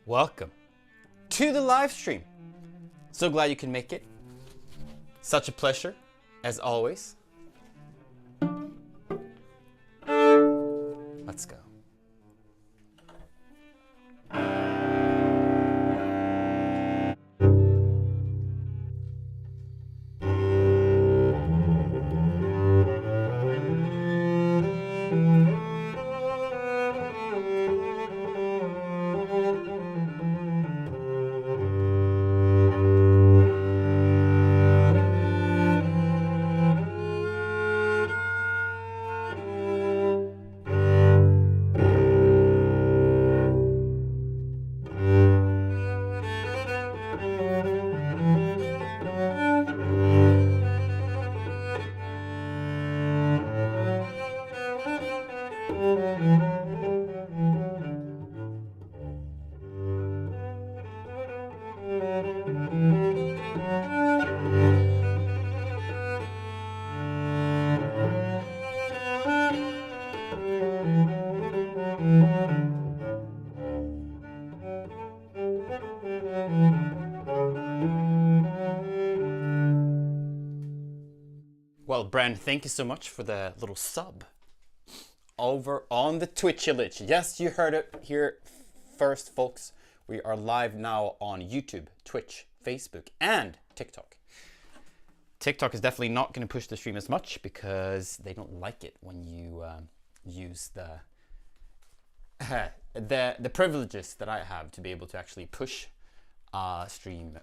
Welcome to the live stream. So glad you can make it. Such a pleasure, as always. Let's go. Well, Bren, thank you so much for the little sub over on the Twitch-a-lich. Yes, you heard it here first, folks. We are live now on YouTube, Twitch, Facebook, and TikTok. TikTok is definitely not going to push the stream as much because they don't like it when you use the privileges that I have to be able to actually push stream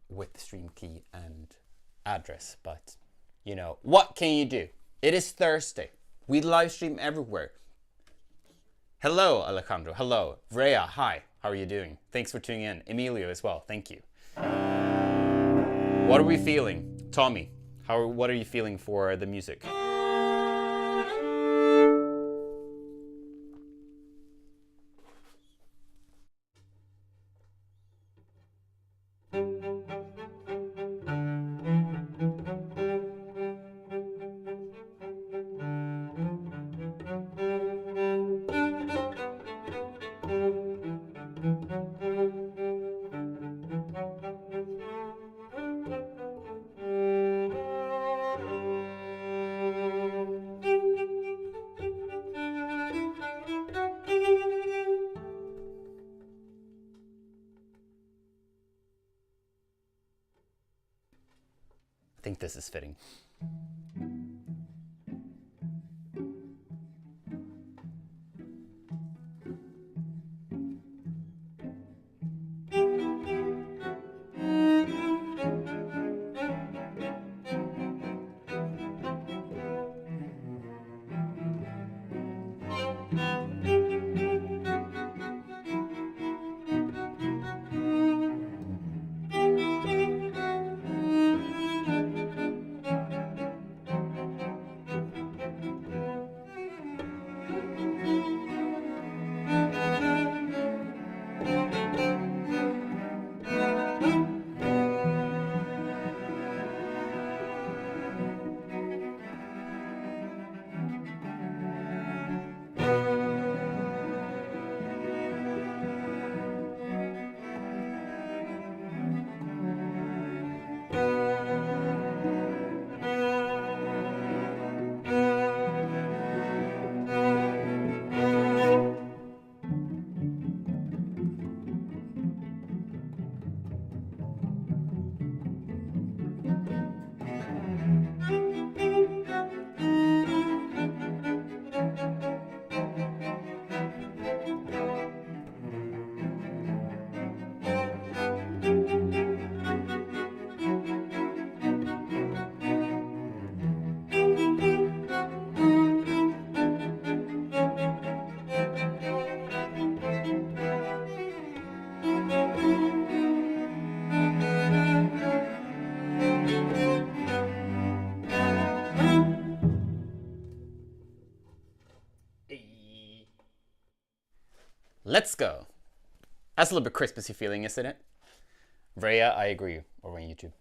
with the stream key and address. But you know, what can you do? It is Thursday. We live stream everywhere. Hello, Alejandro. Hello. Vrea, hi. How are you doing? Thanks for tuning in. Emilio as well. Thank you. What are we feeling? Tommy, what are you feeling for the music? I think this is fitting. Let's go. That's a little bit Christmassy feeling, isn't it? Rhea, I agree, over on YouTube.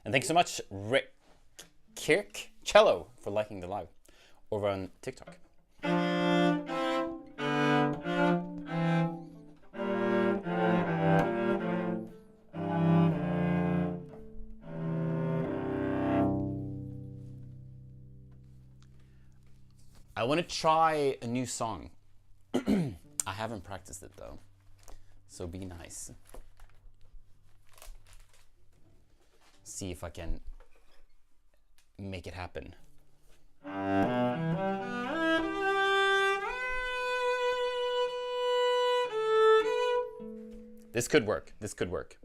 And thanks so much, Kirk Cello, for liking the live over on TikTok. I want to try a new song. I haven't practiced it though, so be nice. See if I can make it happen. This could work. This could work.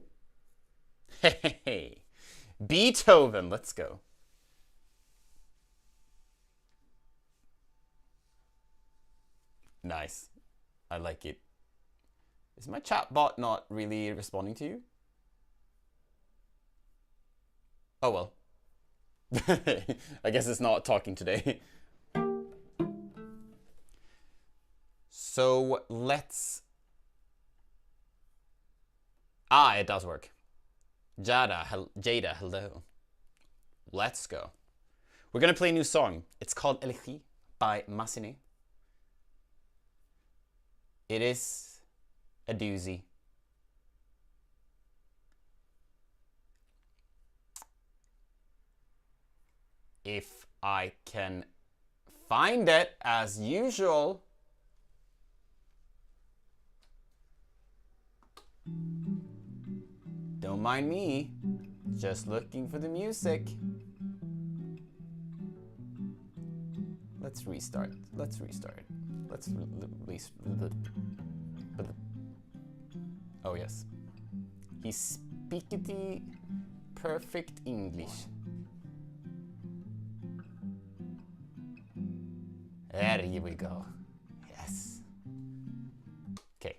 Hey, Beethoven, let's go. Nice. I like it. Is my chat bot not really responding to you? Oh well. I guess it's not talking today. So let's... Ah, it does work. Jada, hello. Let's go. We're gonna play a new song. It's called Elegie by Massenet. It is a doozy. If I can find it, as usual. Don't mind me, just looking for the music. Let's restart. Let's release the... Oh yes. He speakity perfect English. There we go. Yes. Okay.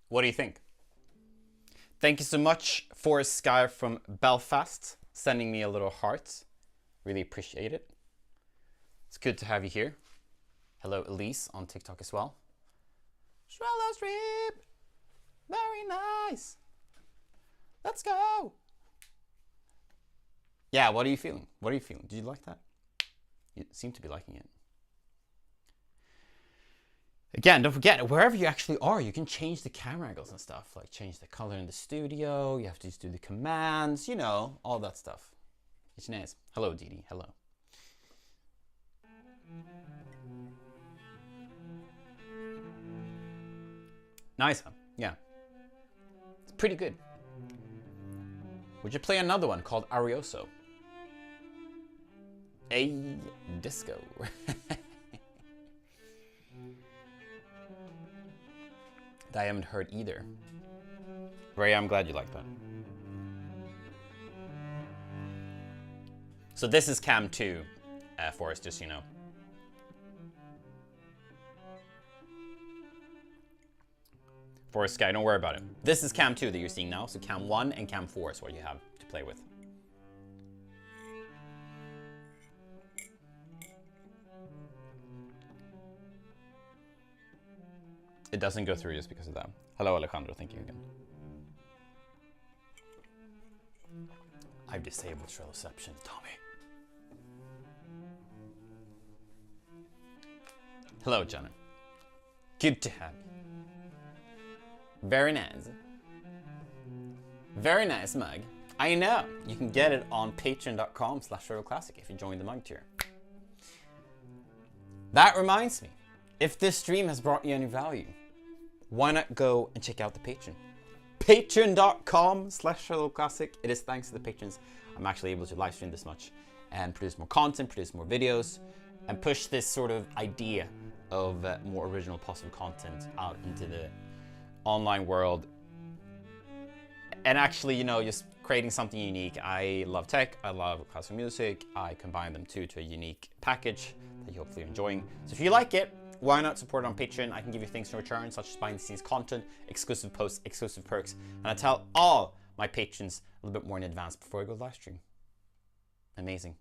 What do you think? Thank you so much for Sky from Belfast sending me a little heart. Really appreciate it. It's good to have you here. Hello, Elise on TikTok as well. Livestream. Very nice. Let's go. Yeah, what are you feeling? What are you feeling? Did you like that? You seem to be liking it. Again, don't forget, wherever you actually are, you can change the camera angles and stuff, like change the color in the studio. You have to just do the commands, you know, all that stuff. It's nice. Hello, Didi. Hello. Nice, huh? Yeah. It's pretty good. Would you play another one called Arioso? A disco. That I haven't heard either. Ray, I'm glad you like that. So this is cam 2, Forrest, just so you know. Forrest Sky, don't worry about it. This is cam 2 that you're seeing now, so cam 1 and cam 4 is what you have to play with. It doesn't go through just because of that. Hello, Alejandro. Thank you again. I've disabled Trelloception, Tommy. Hello, Jenna. Good to have you. Very nice. Very nice mug. I know. You can get it on patreon.com/classic if you join the mug tier. That reminds me. If this stream has brought you any value, why not go and check out the Patreon? Patreon.com/classic. It is thanks to the patrons I'm actually able to live stream this much and produce more content, produce more videos, and push this sort of idea of more original positive content out into the online world. And actually, you know, just creating something unique. I love tech, I love classical music. I combine them to a unique package that you hopefully are enjoying. So if you like it, why not support it on Patreon? I can give you things in return, such as behind the scenes content, exclusive posts, exclusive perks, and I tell all my patrons a little bit more in advance before I go live stream. Amazing.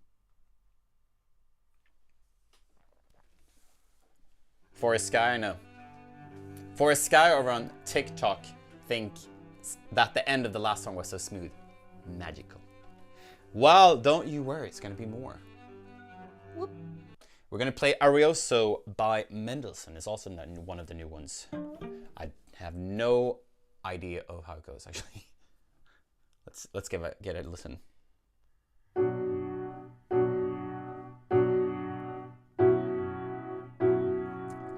Forest Sky, I know. Forest Sky over on TikTok thinks that the end of the last song was so smooth. Magical. Well, don't you worry, it's gonna be more. Whoop. We're gonna play Arioso by Mendelssohn. It's also one of the new ones. I have no idea of how it goes actually. Let's get a listen.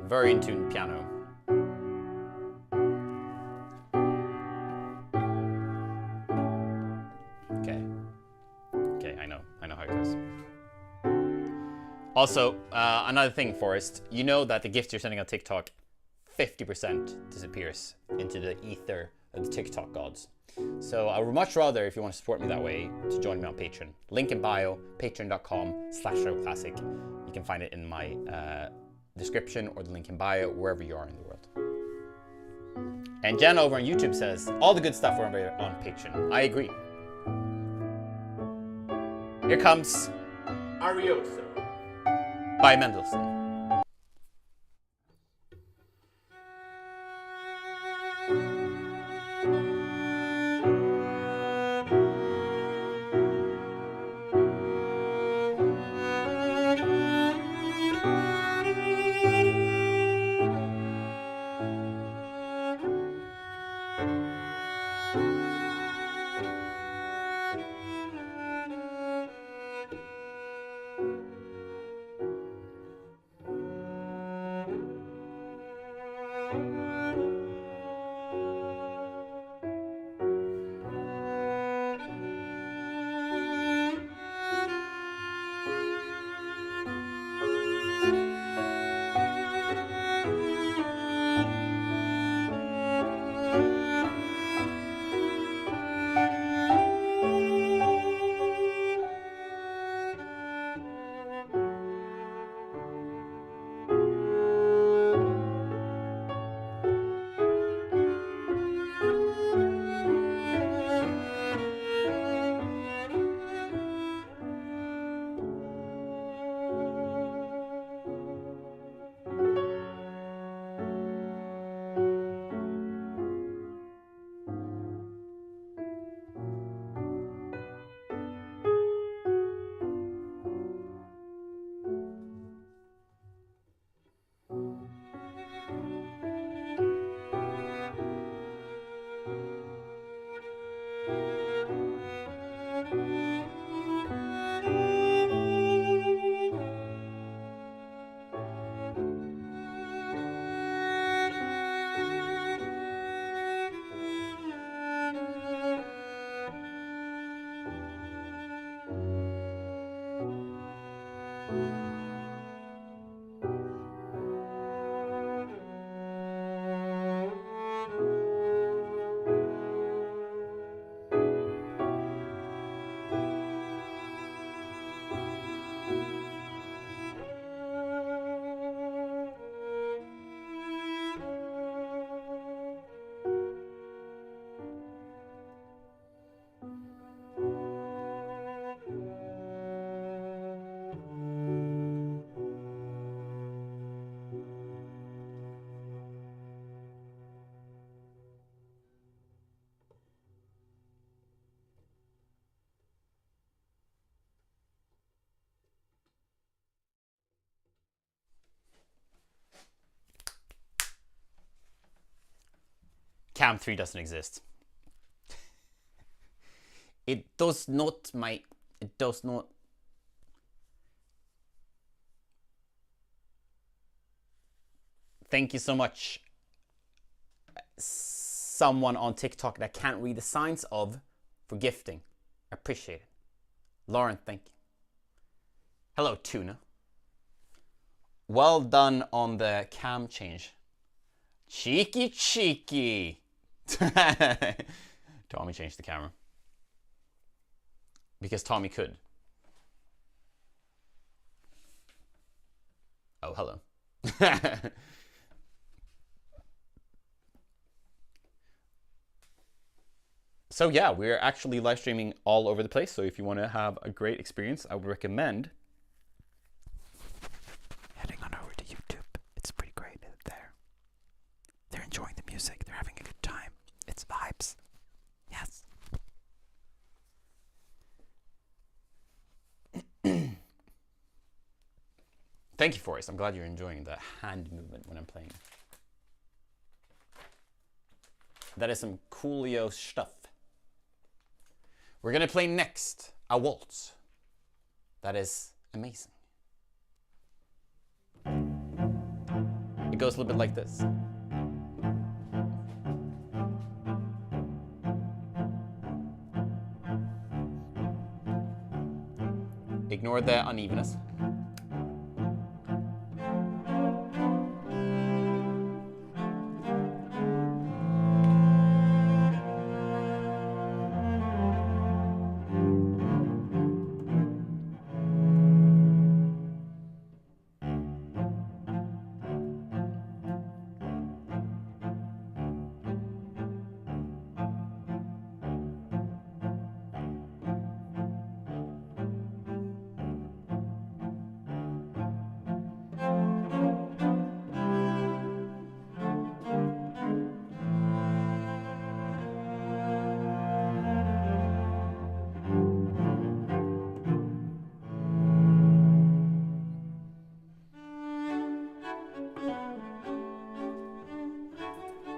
Very in tune piano. Okay, I know how it goes. Also, another thing, Forrest, you know that the gifts you're sending on TikTok, 50% disappears into the ether of the TikTok gods. So I would much rather, if you want to support me that way, to join me on Patreon. Link in bio, patreon.com/classic. You can find it in my description or the link in bio, wherever you are in the world. And Jen over on YouTube says, all the good stuff we're on Patreon. I agree. Here comes Arioso by Mendelssohn. Cam 3 doesn't exist. It does not, mate. It does not. Thank you so much. Someone on TikTok that can't read the signs of for gifting. Appreciate it. Lauren, thank you. Hello, Tuna. Well done on the cam change. Cheeky, cheeky. Tommy changed the camera. Because Tommy could. Oh, hello. So yeah, we're actually live streaming all over the place. So if you want to have a great experience, I would recommend heading on over to YouTube. It's pretty great there. They're enjoying the music. They're having a good time. It's vibes. Yes. Thank you, Forrest. I'm glad you're enjoying the hand movement when I'm playing. That is some coolio stuff. We're gonna play next a waltz. That is amazing. It goes a little bit like this. Ignore the unevenness.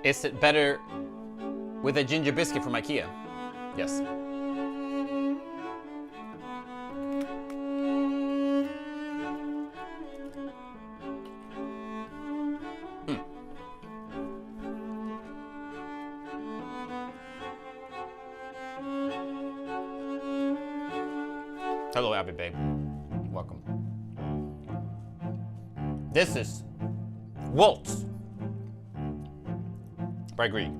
Is it better with a ginger biscuit from IKEA? Yes. Hello, Abby babe. Welcome. This is Waltz by Grieg.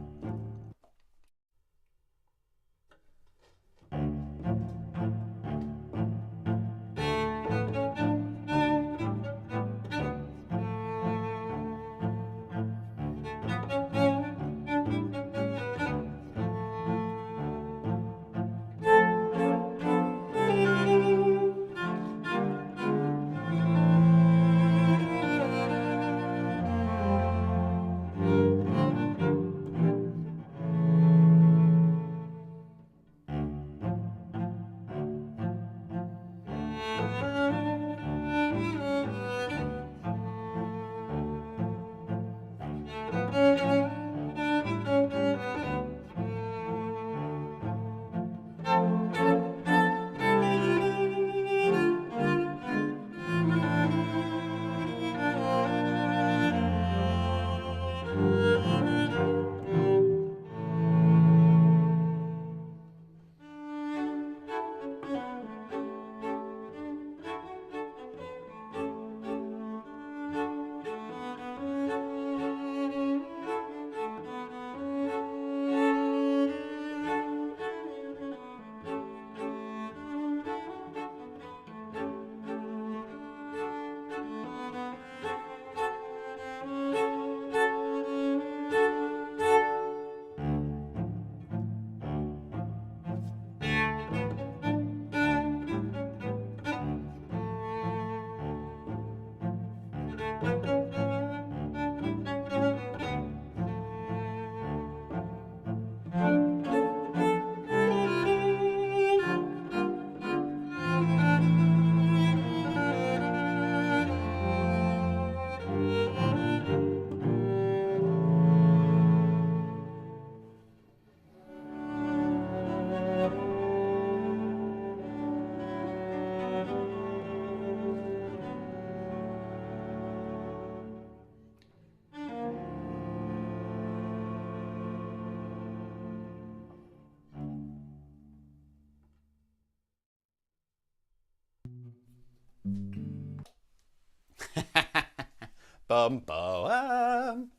Bum, bum.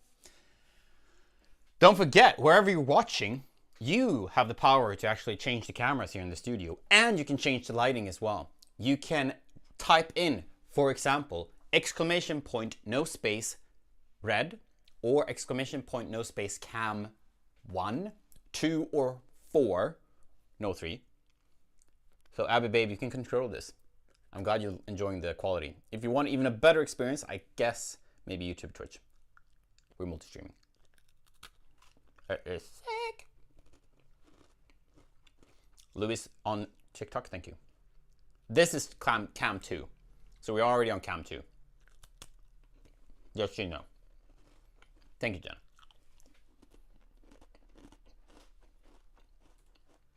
Don't forget, wherever you're watching, you have the power to actually change the cameras here in the studio, and you can change the lighting as well. You can type in, for example, exclamation point, no space, red, or exclamation point, no space, cam 1, 2, or 4, no 3. So Abby Babe, you can control this. I'm glad you're enjoying the quality. If you want even a better experience, I guess maybe YouTube, Twitch. We're multi-streaming. It is sick. Louis on TikTok, thank you. This is cam 2. So we're already on cam 2. Just so you know. Thank you, Jen.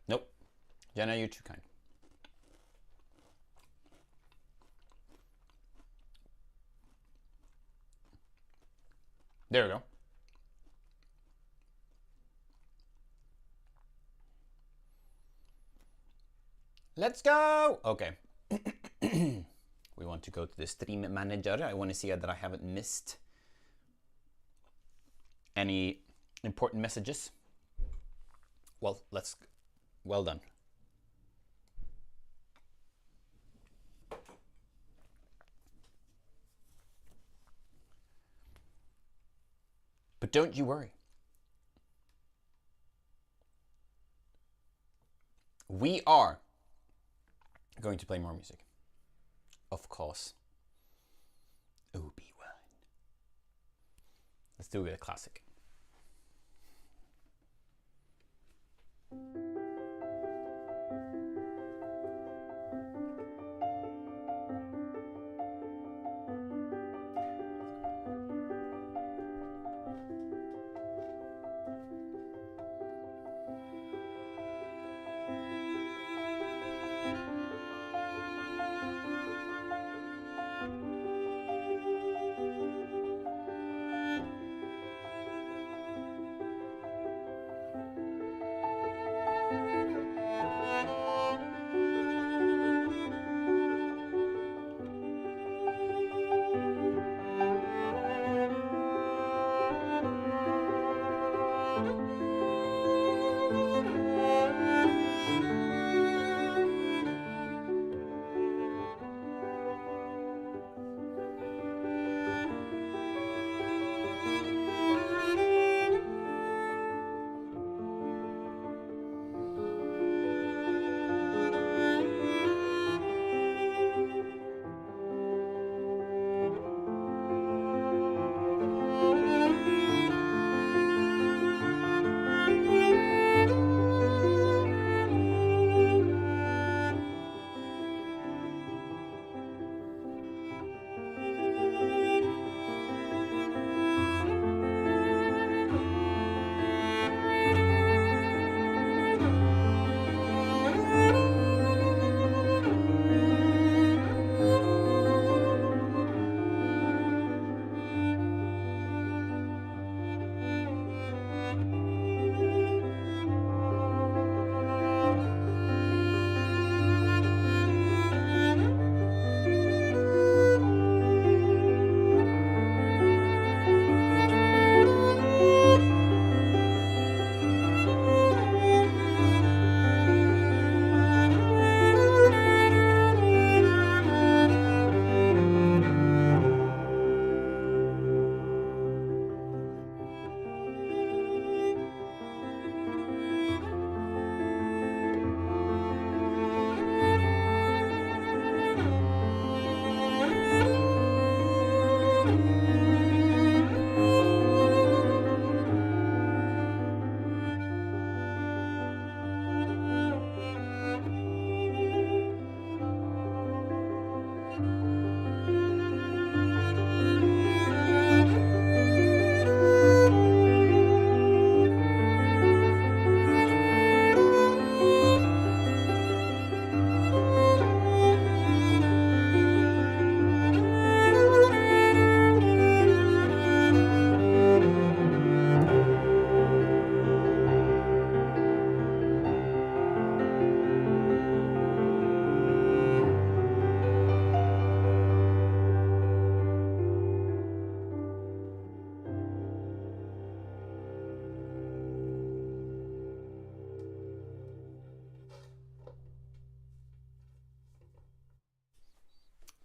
Nope. Jenna, you're too kind. There we go. Let's go. Okay. We want to go to the stream manager. I want to see that I haven't missed any important messages. Well, well done. But don't you worry. We are going to play more music. Of course. Obi-Wan. Let's do a classic.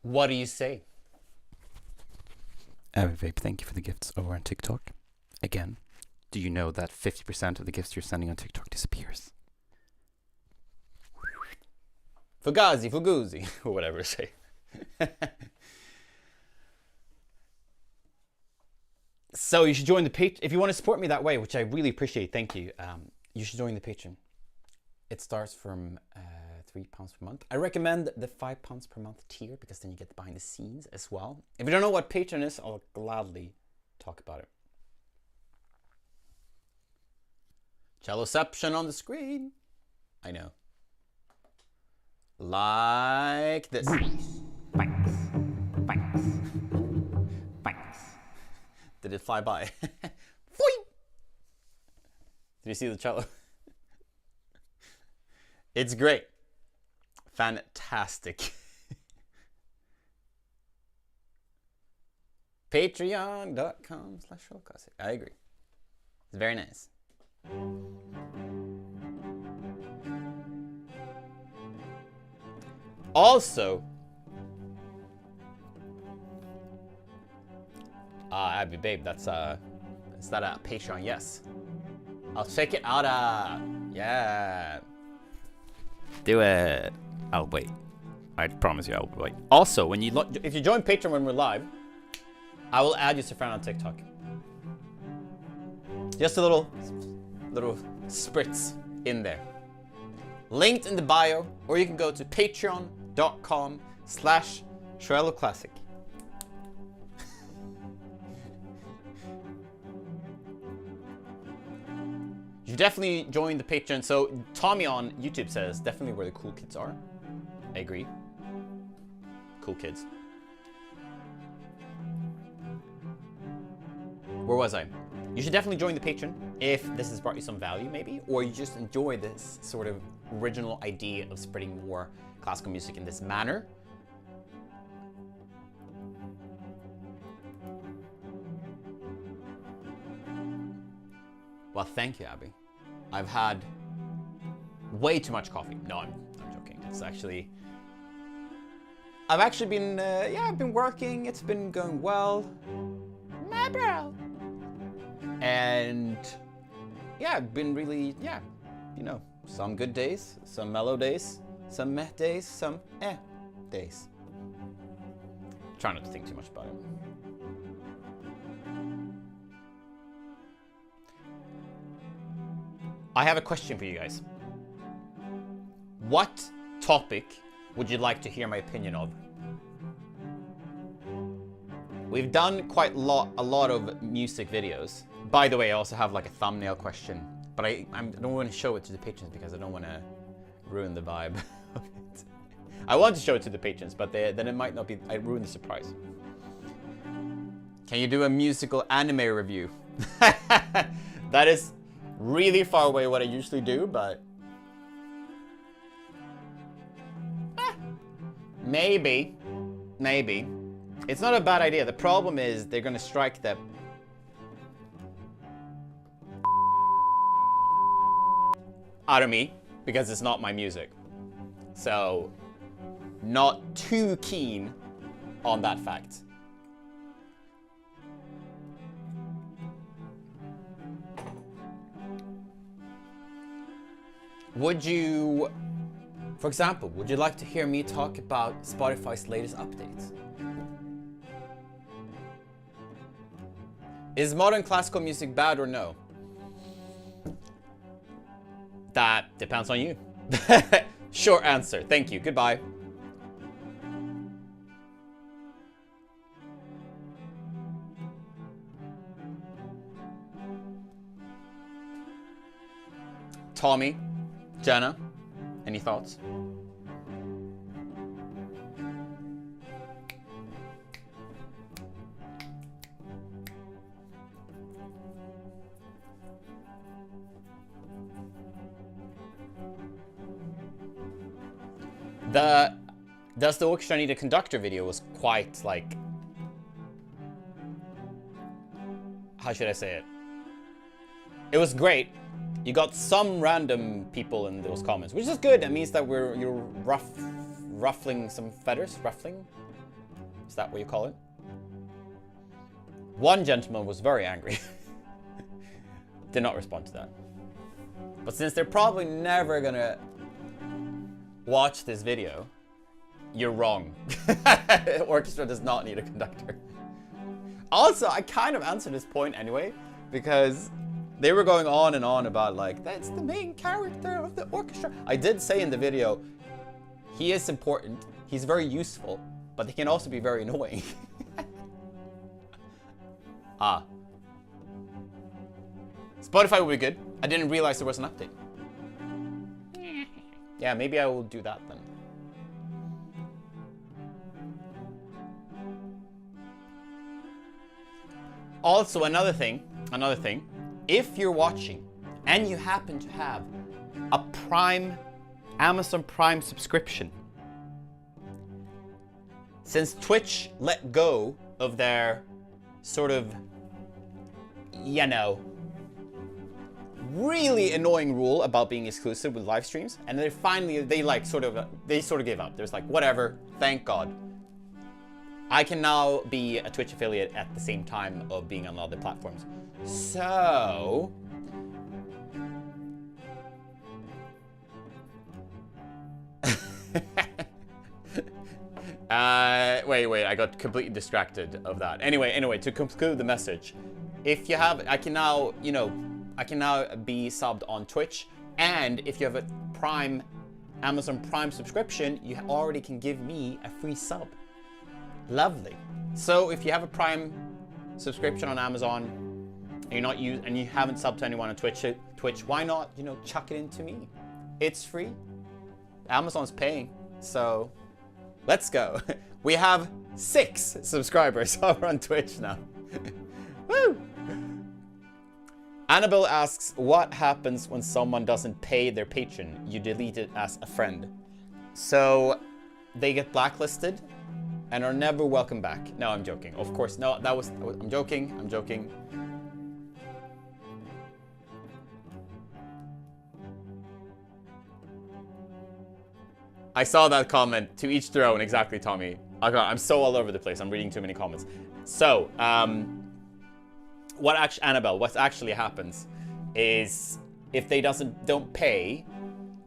What do you say? Vape, thank you for the gifts over on TikTok. Again, do you know that 50% of the gifts you're sending on TikTok disappears? Fugazi, Fuguzi, or whatever to say. So you should join the Patreon if you want to support me that way, which I really appreciate. Thank you. You should join the Patreon. It starts from £3 per month. I recommend the £5 per month tier because then you get the behind the scenes as well. If you don't know what Patreon is, I'll gladly talk about it. Celloception on the screen. I know. Like this. Thanks. Did it fly by? Did you see the cello? It's great. Fantastic. Patreon.com/cello-classic. I agree. It's very nice. Also, Abby Babe, is that a Patreon? Yes. I'll check it out. Yeah. Do it. I'll wait. I promise you I'll wait. Also, if you join Patreon when we're live, I will add you as a friend on TikTok. Just a little spritz in there. Linked in the bio, or you can go to patreon.com/cello-classic. You definitely join the Patreon. So Tommy on YouTube says definitely where the cool kids are. I agree. Cool kids. Where was I? You should definitely join the Patreon if this has brought you some value, maybe, or you just enjoy this sort of original idea of spreading more classical music in this manner. Well, thank you, Abby. I've had way too much coffee. No, I'm joking. It's actually... I've actually been, I've been working. It's been going well. My bro. And, yeah, I've been really, you know, some good days, some mellow days, some meh days, some days. Try not to think too much about it. I have a question for you guys. What topic would you like to hear my opinion of? We've done quite a lot of music videos. By the way, I also have like a thumbnail question, but I don't want to show it to the patrons because I don't want to ruin the vibe of it. I want to show it to the patrons, but then it might not be, I ruin the surprise. Can you do a musical anime review? That is really far away what I usually do, but maybe. It's not a bad idea. The problem is they're gonna strike the out of me because it's not my music. So, not too keen on that fact. Would you, for example, would you like to hear me talk about Spotify's latest updates? Is modern classical music bad or no? That depends on you. Short answer. Thank you. Goodbye. Tommy, Jenna, any thoughts? Does the orchestra need a conductor video was quite like, how should I say it? It was great. You got some random people in those comments, which is good. That means that you're ruffling some feathers, ruffling. Is that what you call it? One gentleman was very angry. Did not respond to that. But since they're probably never gonna watch this video, you're wrong. Orchestra does not need a conductor. Also, I kind of answered this point anyway, because they were going on and on about like, that's the main character of the orchestra. I did say in the video, he is important, he's very useful, but he can also be very annoying. Ah. Spotify would be good. I didn't realize there was an update. Yeah, maybe I will do that then. Also, another thing, if you're watching and you happen to have a Amazon Prime subscription, since Twitch let go of their sort of, you know, really annoying rule about being exclusive with live streams, and they finally, they sort of gave up. There's like, whatever, thank God. I can now be a Twitch affiliate at the same time of being on other platforms. So, wait, I got completely distracted of that. Anyway, to conclude the message, if you have, I can now be subbed on Twitch, and if you have a Amazon Prime subscription, you already can give me a free sub. Lovely. So if you have a Prime subscription on Amazon, and you haven't subbed to anyone on Twitch, why not, chuck it into me? It's free. Amazon's paying, so let's go. We have 6 subscribers over on Twitch now. Woo! Annabelle asks, what happens when someone doesn't pay their patron? You delete it as a friend. So they get blacklisted and are never welcome back. No, I'm joking. Of course, no, I'm joking. I saw that comment, to each their own, exactly, Tommy. I'm so all over the place, I'm reading too many comments. So, what actually happens is if they don't pay,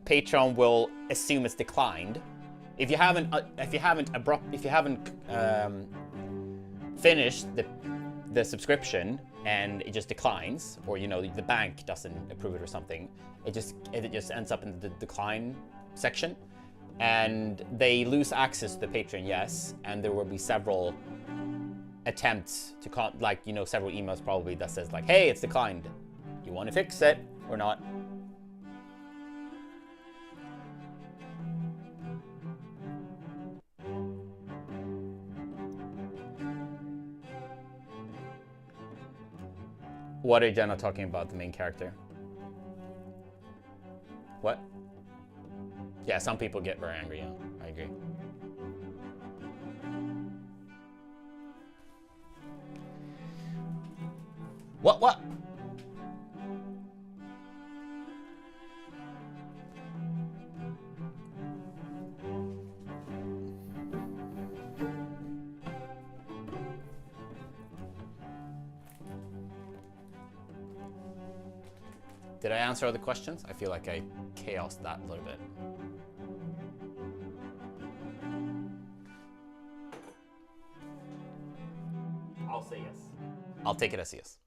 Patreon will assume it's declined. If you haven't finished the subscription and it just declines, or the bank doesn't approve it or something, it just ends up in the decline section, and they lose access to the Patreon. Yes, and there will be several attempts to several emails probably that says like, hey, it's declined. You want to fix it or not? What are Jenna talking about, the main character? What? Yeah, some people get very angry, yeah, I agree. What? Did I answer all the questions? I feel like I chaosed that a little bit. I'll say yes. I'll take it as yes.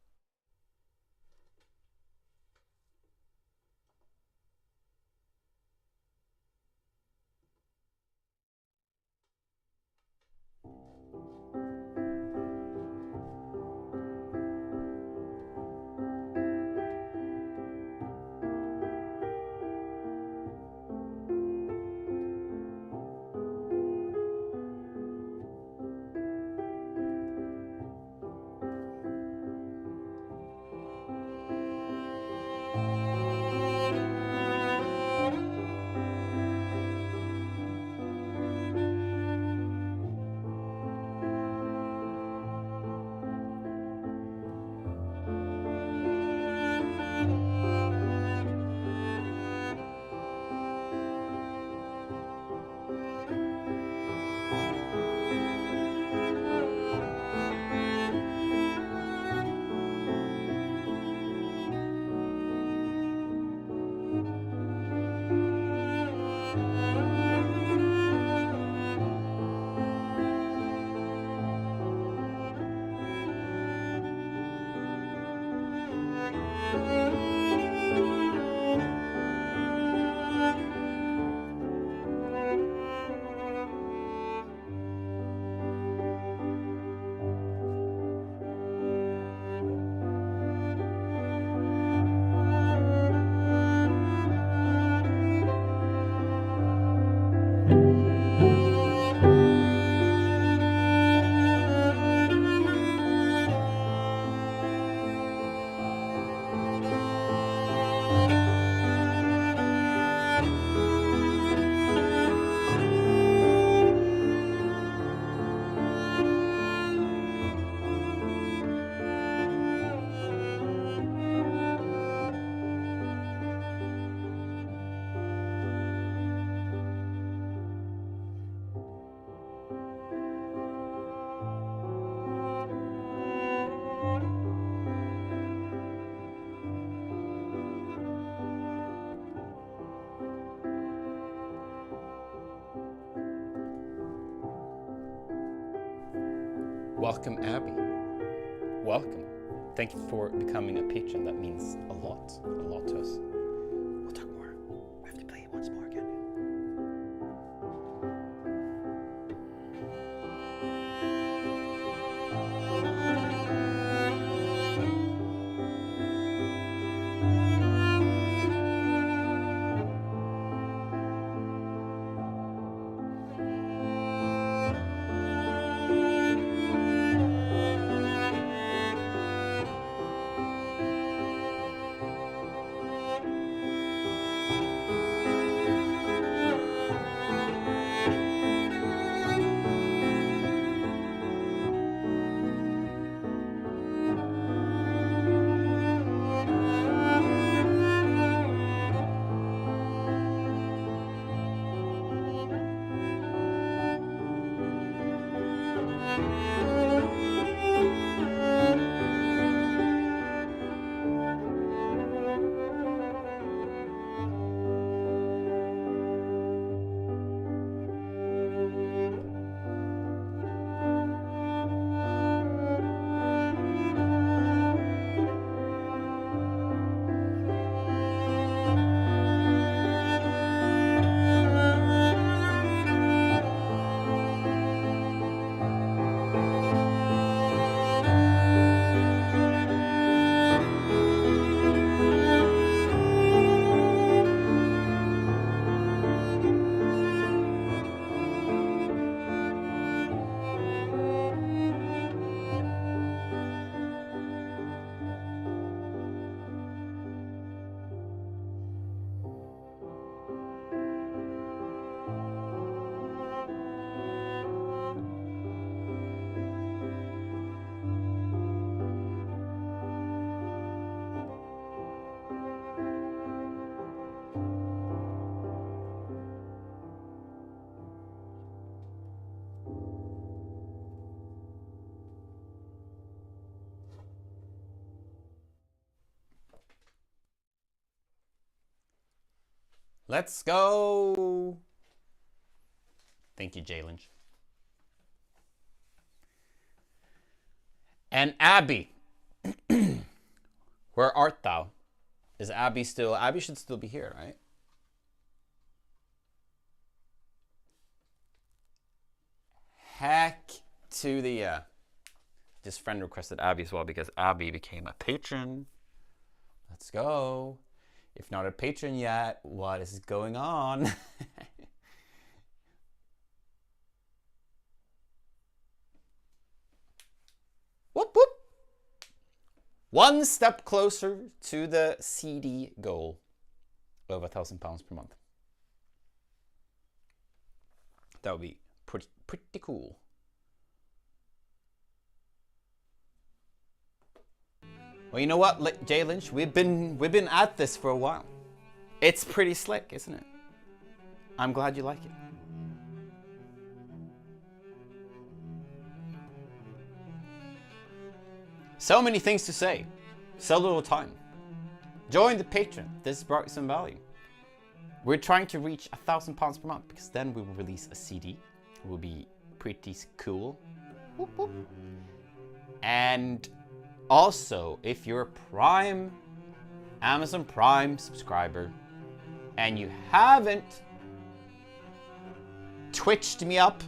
Welcome, Abby. Welcome. Thank you for becoming a patron. That means a lot to us. We'll talk more. We have to play it once more again. Let's go. Thank you, Jalen. And Abby, where art thou? Is Abby still? Abby should still be here, right? Heck to the yeah. Just friend requested Abby as well because Abby became a patron. Let's go. If not a patron yet, what is going on? Whoop whoop. One step closer to the CD goal of £1,000 per month. That would be pretty cool. Well, you know what, Jay Lynch, we've been at this for a while. It's pretty slick, isn't it? I'm glad you like it. So many things to say, so little time. Join the Patreon. This brought some value. We're trying to reach £1,000 per month because then we will release a CD. It will be pretty cool. Whoop, whoop. And also, if you're a Prime Amazon Prime subscriber and you haven't twitched me up,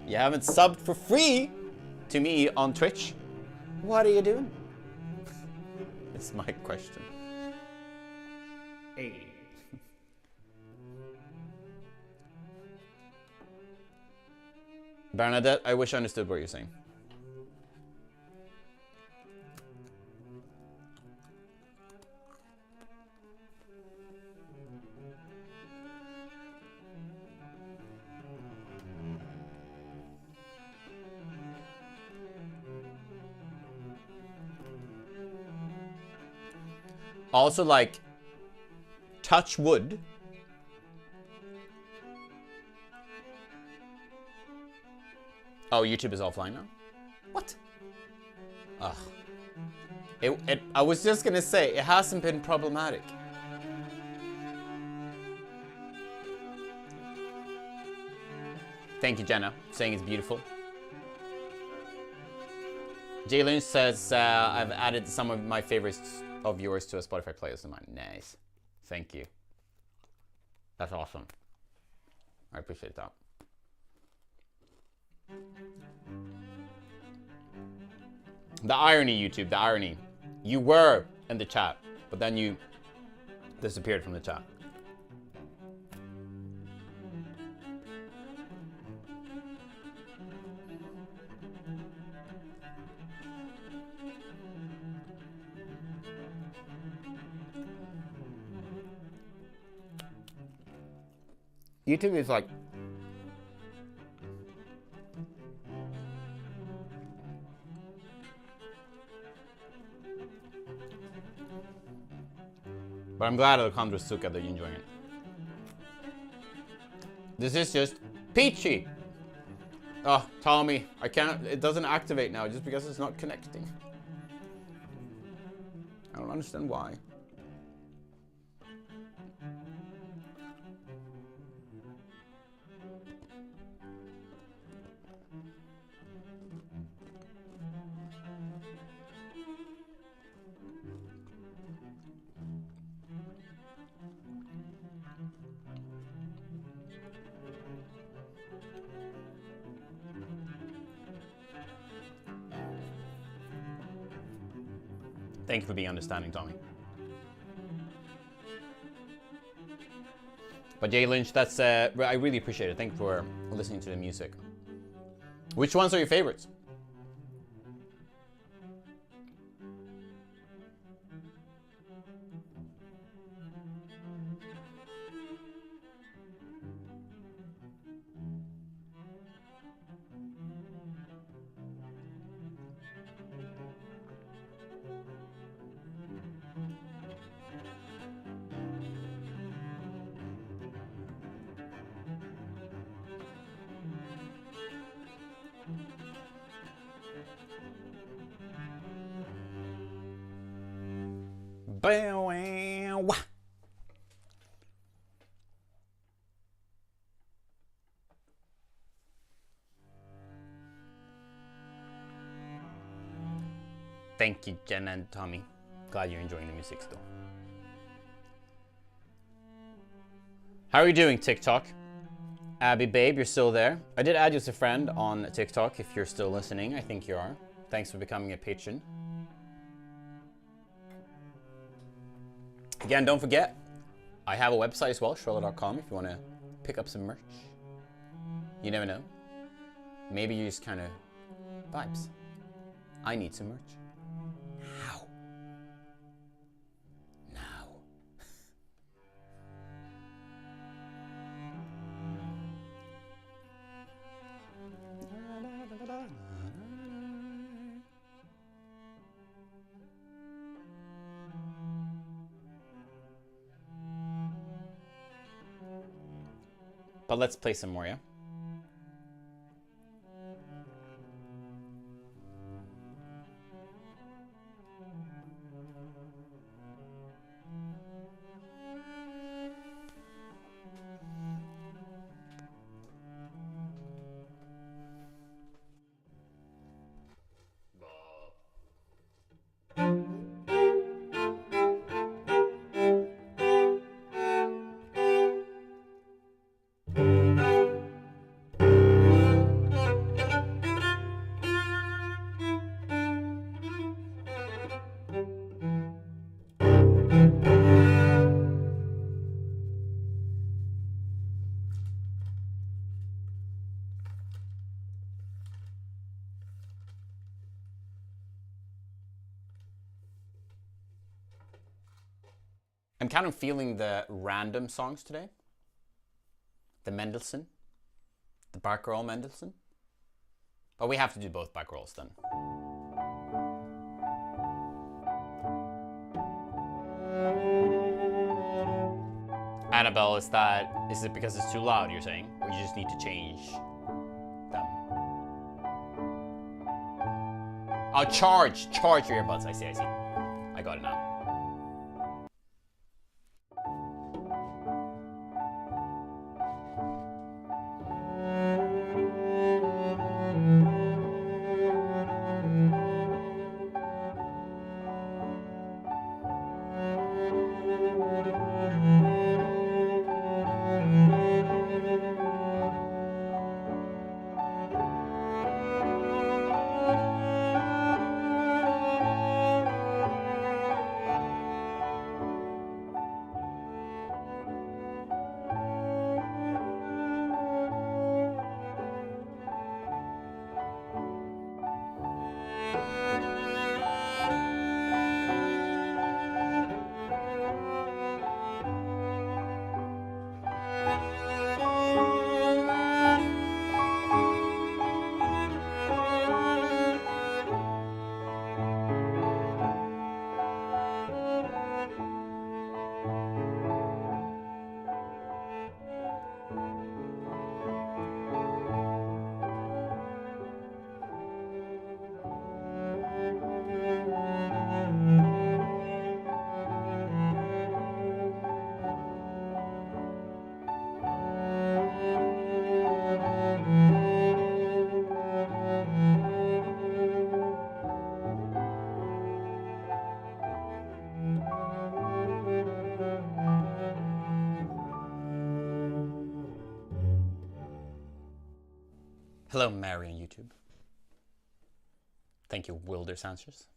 you haven't subbed for free to me on Twitch, what are you doing? That's my question. Hey. Bernadette, I wish I understood what you're saying. Also, like, touch wood. Oh, YouTube is offline now? What? Ugh. I was just gonna say, it hasn't been problematic. Thank you, Jenna, saying it's beautiful. Jay Lynch says, I've added some of my favorites of yours to a Spotify playlist of mine. Nice. Thank you. That's awesome. I appreciate that. The irony, YouTube, the irony. You were in the chat, but then you disappeared from the chat. YouTube is like... But I'm glad Alejandro Suka that you're enjoying it. This is just peachy. Oh, Tommy, I can't, it doesn't activate now just because it's not connecting. I don't understand why. Thank you for being understanding, Tommy. But Jay Lynch, that's I really appreciate it. Thank you for listening to the music. Which ones are your favorites? Thank you, Jen and Tommy. Glad you're enjoying the music still. How are you doing, TikTok? Abby Babe, you're still there. I did add you as a friend on TikTok if you're still listening. I think you are. Thanks for becoming a patron. Again, don't forget, I have a website as well, Schroller.com, if you want to pick up some merch. You never know. Maybe you just kind of vibes. I need some merch. How? Now. But let's play some more, yeah? I'm kind of feeling the random songs today. The Mendelssohn. The Barcarolle Mendelssohn. But we have to do both Barcarolles then. Annabelle, is it because it's too loud, you're saying? Or you just need to change them? Oh, charge your earbuds. I see. I got it now. Hello, Mary on YouTube. Thank you, Wilder Sanchez.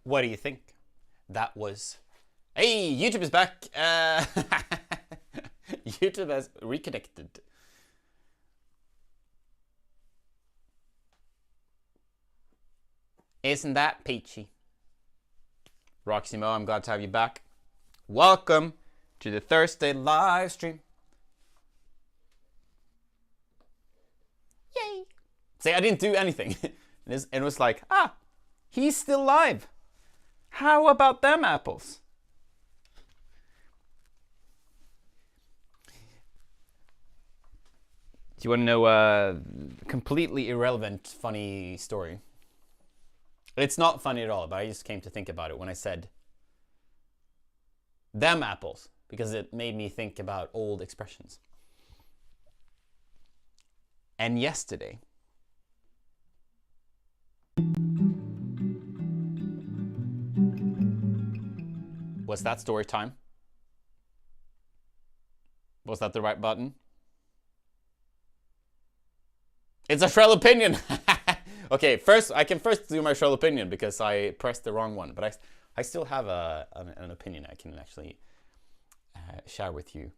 What do you think? That was... Hey, YouTube is back! YouTube has reconnected. Isn't that peachy? Roxy Mo, I'm glad to have you back. Welcome to the Thursday live stream. Yay! See, I didn't do anything. It was like, he's still live. How about them apples? Do you want to know a completely irrelevant, funny story? It's not funny at all, but I just came to think about it when I said them apples, because it made me think about old expressions. And yesterday, Was that story time? Was that the right button? It's a Shrell opinion. Okay, first I can do my Shrell opinion because I pressed the wrong one, but I still have an opinion I can actually share with you.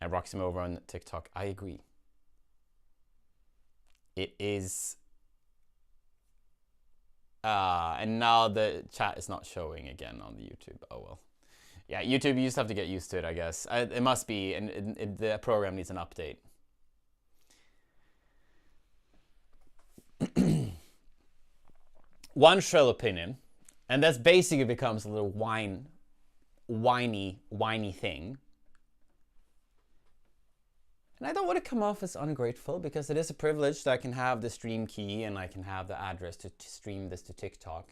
And Roxim over on TikTok, I agree. It is. And now the chat is not showing again on the YouTube. Oh well. Yeah, YouTube, you just have to get used to it, I guess. It must be, and the program needs an update. One Shrell opinion, and that's basically becomes a little whiny thing. And I don't want to come off as ungrateful because it is a privilege that I can have the stream key and I can have the address to stream this to TikTok.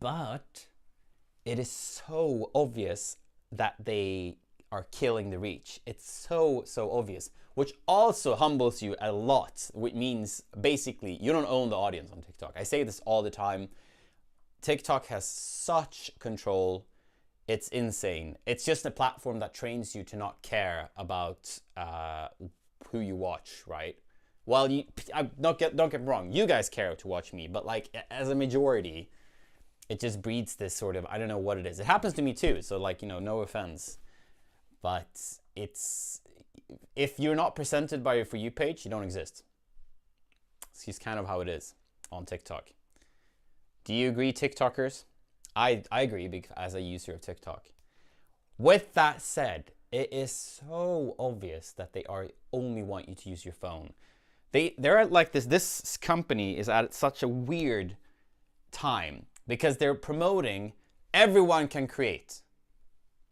But it is so obvious that they are killing the reach. It's so obvious, which also humbles you a lot, which means basically you don't own the audience on TikTok. I say this all the time. TikTok has such control. It's insane. It's just a platform that trains you to not care about who you watch, right? Well, don't get me wrong. You guys care to watch me, but like as a majority, it just breeds this sort of, I don't know what it is. It happens to me too. So like, you know, no offense, but it's, if you're not presented by your For You page, you don't exist. It's just kind of how it is on TikTok. Do you agree, TikTokers? I agree because as a user of TikTok. With that said, it is so obvious that they only want you to use your phone. They're at like this company is at such a weird time because they're promoting everyone can create.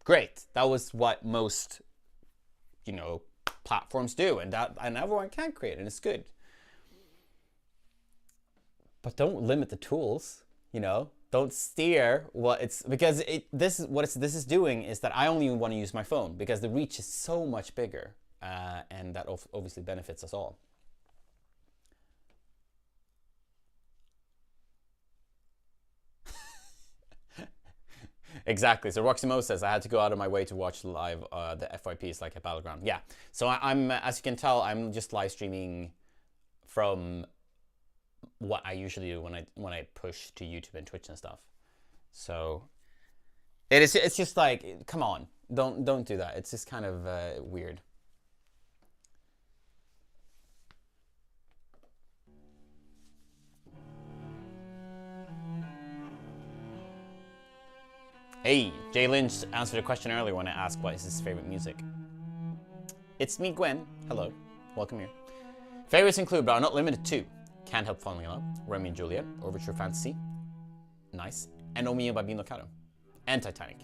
Great. That was what most, you know, platforms do, and everyone can create, and it's good. But don't limit the tools, you know? Don't steer what it's, because this is doing is that I only want to use my phone because the reach is so much bigger, and that obviously benefits us all. Exactly. So Roximo says I had to go out of my way to watch live the FYPs like a battleground. Yeah. So I'm, as you can tell, I'm just live streaming from what I usually do when I push to YouTube and Twitch and stuff. So it's just like, come on, don't do that. It's just kind of weird. Hey, Jay Lynch answered a question earlier when I asked what is his favorite music. It's me, Gwen. Hello, welcome here. Favorites include, but are not limited to, Can't Help Falling in Love, Romeo and Juliet, Overture Fantasy, nice, and O Mio by Bino Caro, and Titanic.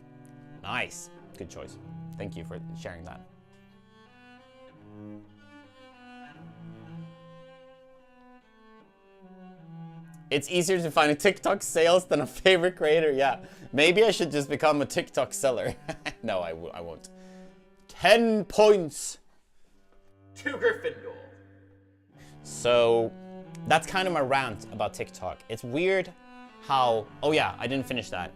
Nice, good choice. Thank you for sharing that. It's easier to find a TikTok sales than a favorite creator. Yeah, maybe I should just become a TikTok seller. No, I won't. 10 points to Gryffindor. So that's kind of my rant about TikTok. It's weird how, oh yeah, I didn't finish that.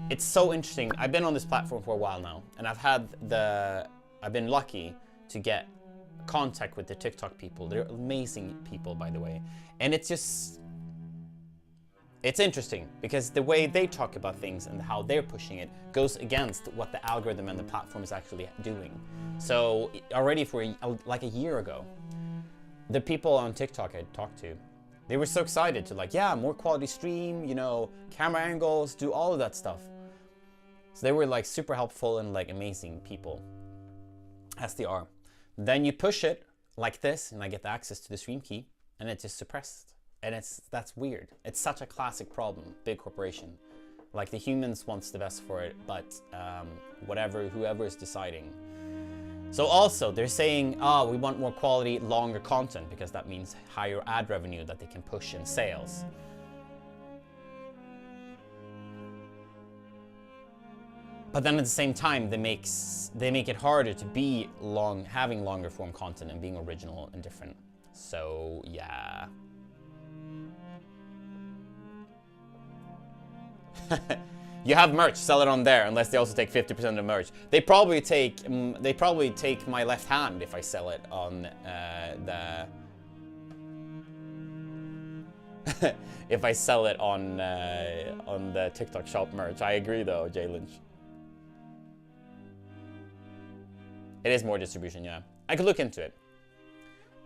It's so interesting. I've been on this platform for a while now, and I've been lucky to get contact with the TikTok people. They're amazing people, by the way. And it's interesting because the way they talk about things and how they're pushing it goes against what the algorithm and the platform is actually doing. So already for like a year ago, the people on TikTok I talked to, they were so excited to like, yeah, more quality stream, you know, camera angles, do all of that stuff. So they were like super helpful and like amazing people, as they are. Then you push it like this and I get the access to the stream key and it's just suppressed. And that's weird. It's such a classic problem, big corporation. Like the humans wants the best for it, but whoever is deciding. So also they're saying, we want more quality, longer content because that means higher ad revenue that they can push in sales. But then at the same time, they make it harder to be having longer form content and being original and different. So yeah. You have merch, sell it on there, unless they also take 50% of the merch. They probably take my left hand if I sell it on the if I sell it on the TikTok shop merch. I agree though, Jay Lynch. It is more distribution, yeah. I could look into it.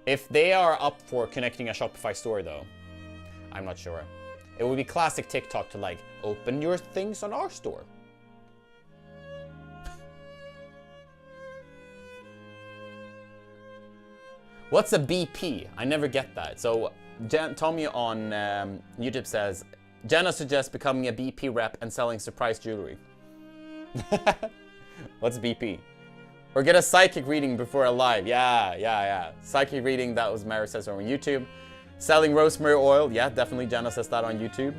If they are up for connecting a Shopify store though, I'm not sure. It would be classic TikTok to like, open your things on our store. What's a BP? I never get that. So Tommy on YouTube says, Jenna suggests becoming a BP rep and selling surprise jewelry. What's BP? Or get a psychic reading before a live. Yeah. Psychic reading, that was Mary says on YouTube. Selling rosemary oil. Yeah, definitely Jenna says that on YouTube.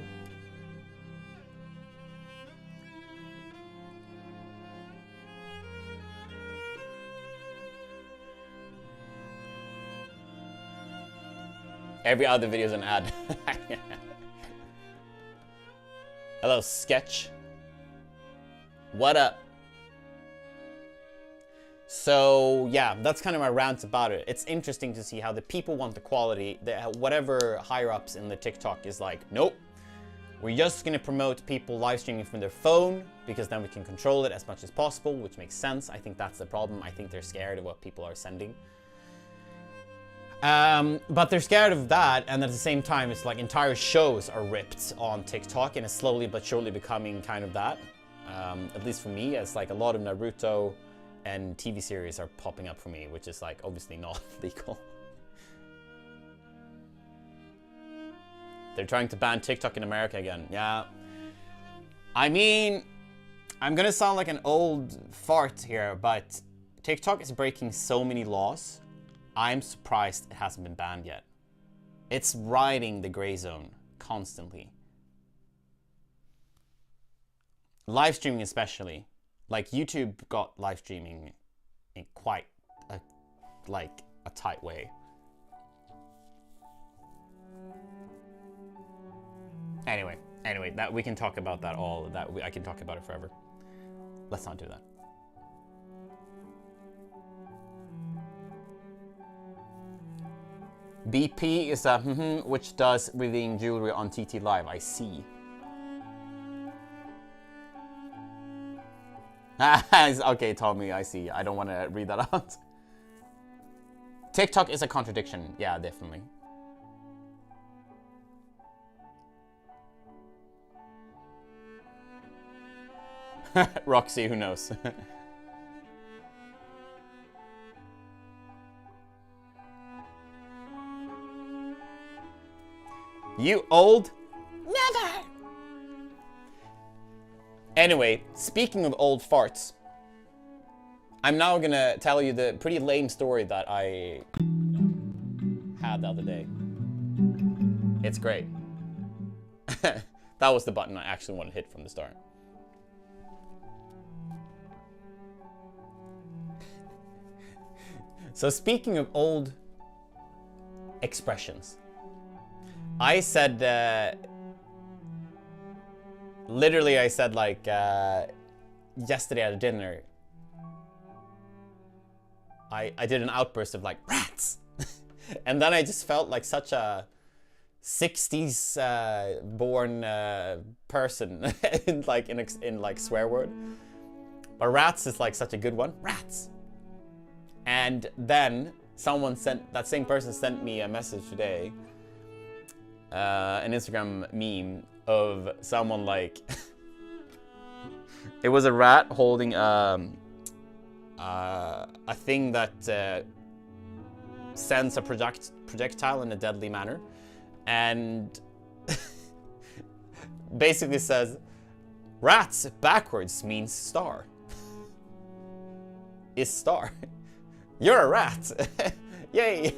Every other video is an ad. Hello, Sketch. What up? So yeah, that's kind of my rant about it. It's interesting to see how the people want the quality. Whatever higher ups in the TikTok is like, nope, we're just gonna promote people live streaming from their phone because then we can control it as much as possible, which makes sense. I think that's the problem. I think they're scared of what people are sending. But they're scared of that, and at the same time, it's like entire shows are ripped on TikTok, and it's slowly but surely becoming kind of that. At least for me, it's like a lot of Naruto and TV series are popping up for me, which is like obviously not legal. They're trying to ban TikTok in America again. Yeah. I mean, I'm gonna sound like an old fart here, but TikTok is breaking so many laws. I'm surprised it hasn't been banned yet. It's riding the gray zone constantly. Live streaming especially. Like YouTube got live streaming in quite a tight way. Anyway, that we can talk about that all. I can talk about it forever. Let's not do that. BP is a which does revealing jewelry on TT Live. I see. Okay, Tommy, I see. I don't want to read that out. TikTok is a contradiction. Yeah, definitely. Roxy, who knows? You old? Never! Anyway, speaking of old farts, I'm now gonna tell you the pretty lame story that I had the other day. It's great. That was the button I actually wanted to hit from the start. So speaking of old expressions, I said, literally I said like, yesterday at a dinner, I did an outburst of like, rats! And then I just felt like such a 60s born person in like swear word. But rats is like such a good one, rats! And then that same person sent me a message today, an Instagram meme of someone like, it was a rat holding a thing that sends a projectile in a deadly manner, and basically says, rats backwards means star. Is star. You're a rat. Yay!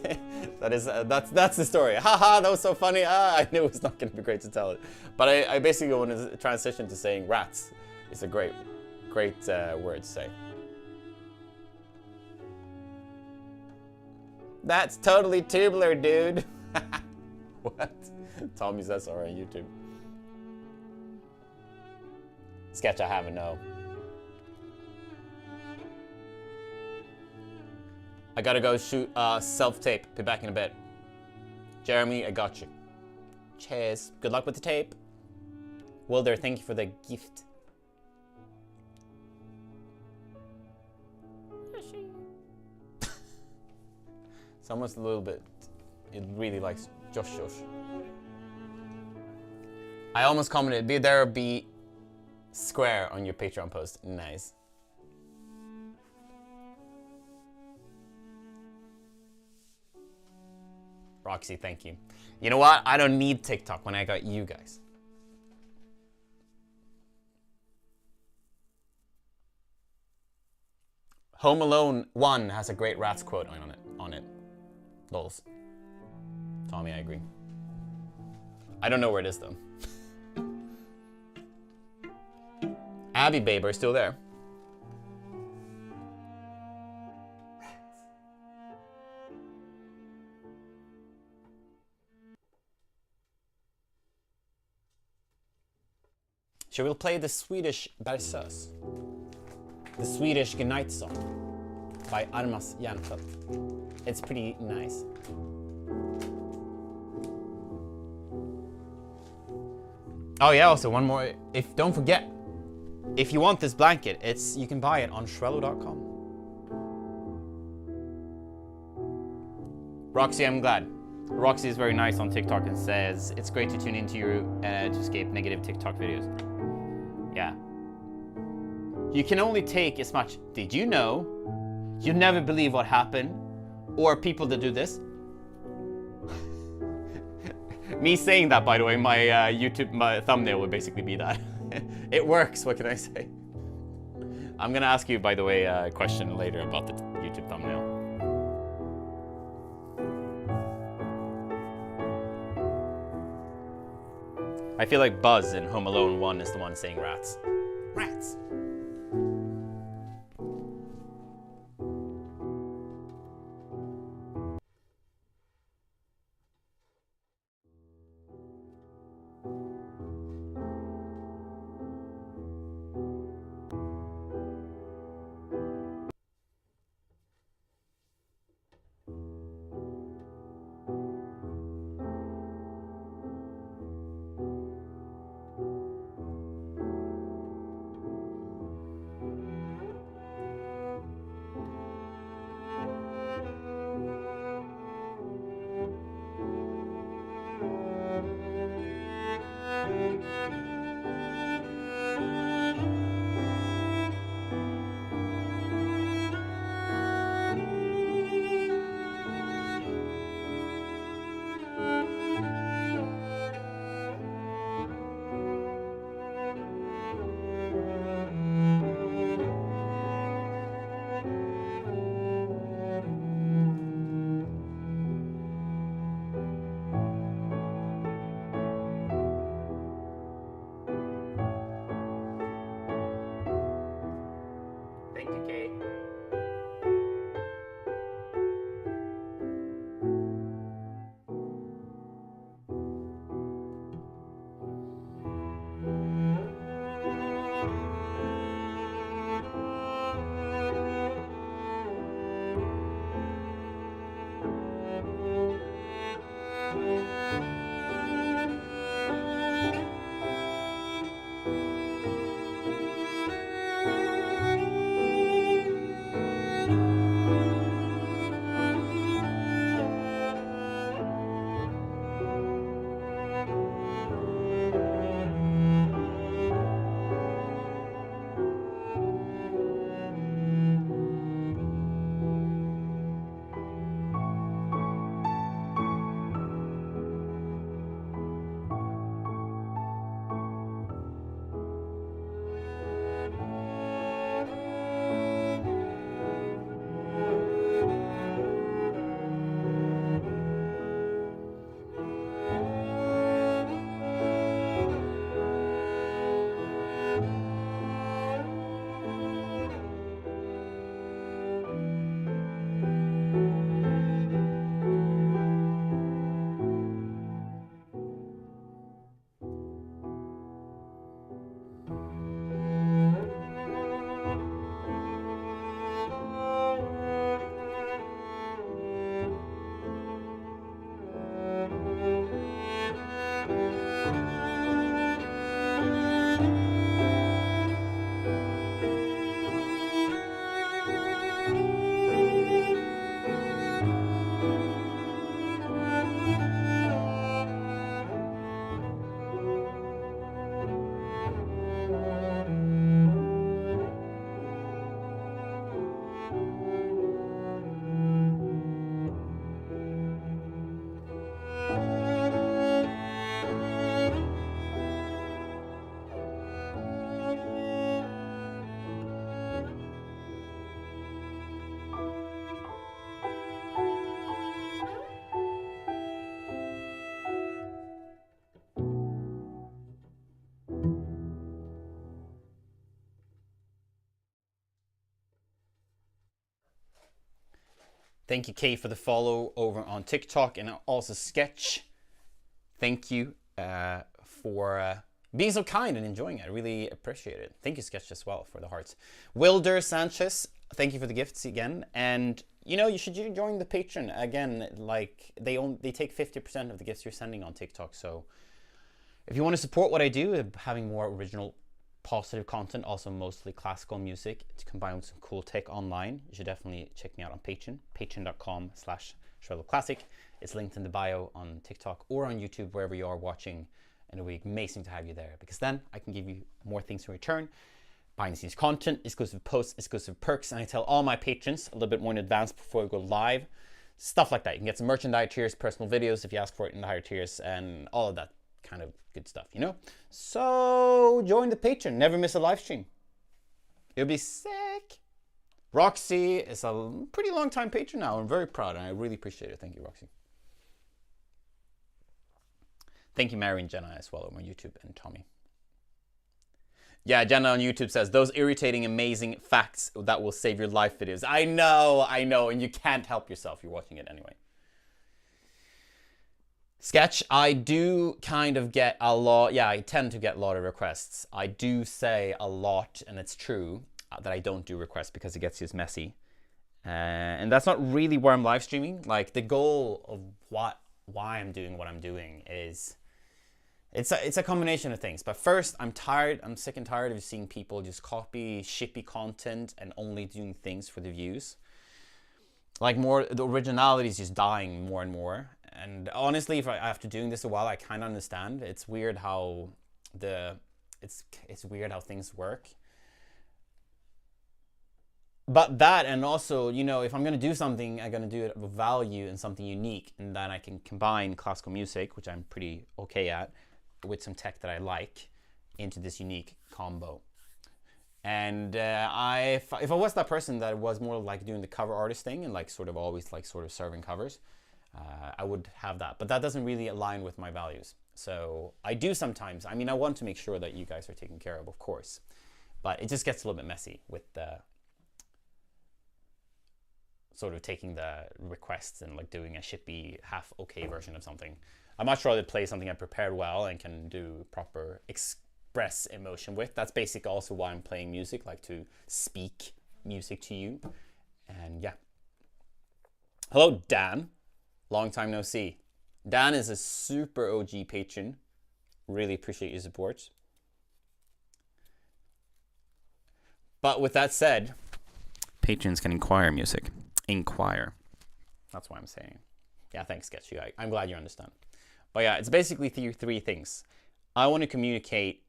That's the story. Haha, that was so funny. I knew it was not going to be great to tell it. But I basically want to transition to saying rats. It's a great word to say. That's totally tubular, dude. What? Tommy says so on YouTube. Sketch I haven't, no. I gotta go shoot self-tape. Be back in a bit. Jeremy, I got you. Cheers. Good luck with the tape. Wilder, thank you for the gift. Someone's a little bit... It really likes Josh. I almost commented, be there, be square on your Patreon post. Nice. Roxy, thank you. You know what? I don't need TikTok when I got you guys. Home Alone 1 has a great Rats quote on it. Lols. Tommy, I agree. I don't know where it is though. Abby Babe are still there. Shall we play the Swedish Berceuse? The Swedish Goodnight Song by Armas Järnfelt. It's pretty nice. Oh yeah, also one more. Don't forget, if you want this blanket, you can buy it on Shrello.com. Roxy, I'm glad. Roxy is very nice on TikTok and says it's great to tune into you to escape negative TikTok videos. Yeah. You can only take as much. Did you know? You never believe what happened, or people that do this. Me saying that, by the way, my thumbnail would basically be that. It works, what can I say? I'm gonna ask you, by the way, a question later about the YouTube thumbnail. I feel like Buzz in Home Alone 1 is the one saying rats. Rats! Thank you, Kay, for the follow over on TikTok, and also Sketch. Thank you for being so kind and enjoying it. I really appreciate it. Thank you, Sketch, as well, for the hearts. Wilder Sanchez, thank you for the gifts again. And you know, you should join the Patreon again. Like they take 50% of the gifts you're sending on TikTok. So if you want to support what I do, having more original, positive content, also mostly classical music, to combine with some cool tech online, you should definitely check me out on Patreon. Patreon.com/CelloClassic. It's linked in the bio on TikTok or on YouTube, wherever you are watching. And it'll be amazing to have you there, because then I can give you more things in return. Behind the scenes content, exclusive posts, exclusive perks, and I tell all my patrons a little bit more in advance before we go live. Stuff like that. You can get some merch in the higher tiers, personal videos if you ask for it in the higher tiers, and all of that kind of good stuff, you know? So join the Patreon. Never miss a live stream. It'll be sick. Roxy is a pretty long time patron now. I'm very proud, and I really appreciate it. Thank you, Roxy. Thank you, Mary and Jenna, as well, on YouTube, and Tommy. Yeah, Jenna on YouTube says, those irritating, amazing facts that will save your life videos. I know, and you can't help yourself. You're watching it anyway. Sketch, I do kind of get a lot, yeah, I tend to get a lot of requests. I do say a lot, and it's true, that I don't do requests because it gets just messy. And that's not really where I'm live streaming. Like, the goal of why I'm doing what I'm doing is... It's a combination of things. But first, I'm sick and tired of seeing people just copy shippy content and only doing things for the views. Like, the originality is just dying more and more. And honestly, after doing this a while, I kind of understand. It's weird how it's weird how things work. But that, and also, you know, if I'm going to do something, I'm going to do it with value and something unique, and then I can combine classical music, which I'm pretty okay at, with some tech that I like, into this unique combo. And if I was that person that was more like doing the cover artist thing and like sort of always like sort of serving covers, I would have that. But that doesn't really align with my values. So I do sometimes. I mean, I want to make sure that you guys are taken care of course. But it just gets a little bit messy with the sort of taking the requests and like doing a shippy half okay version of something. I'm much rather play something I prepared well and can do proper express emotion with. That's basically also why I'm playing music, like to speak music to you. And yeah. Hello, Dan. Long time no see. Dan is a super OG patron. Really appreciate your support. But with that said, patrons can inquire music. Inquire. That's why I'm saying. Yeah, thanks, Sketch. I'm glad you understand. But yeah, it's basically three things. I want to communicate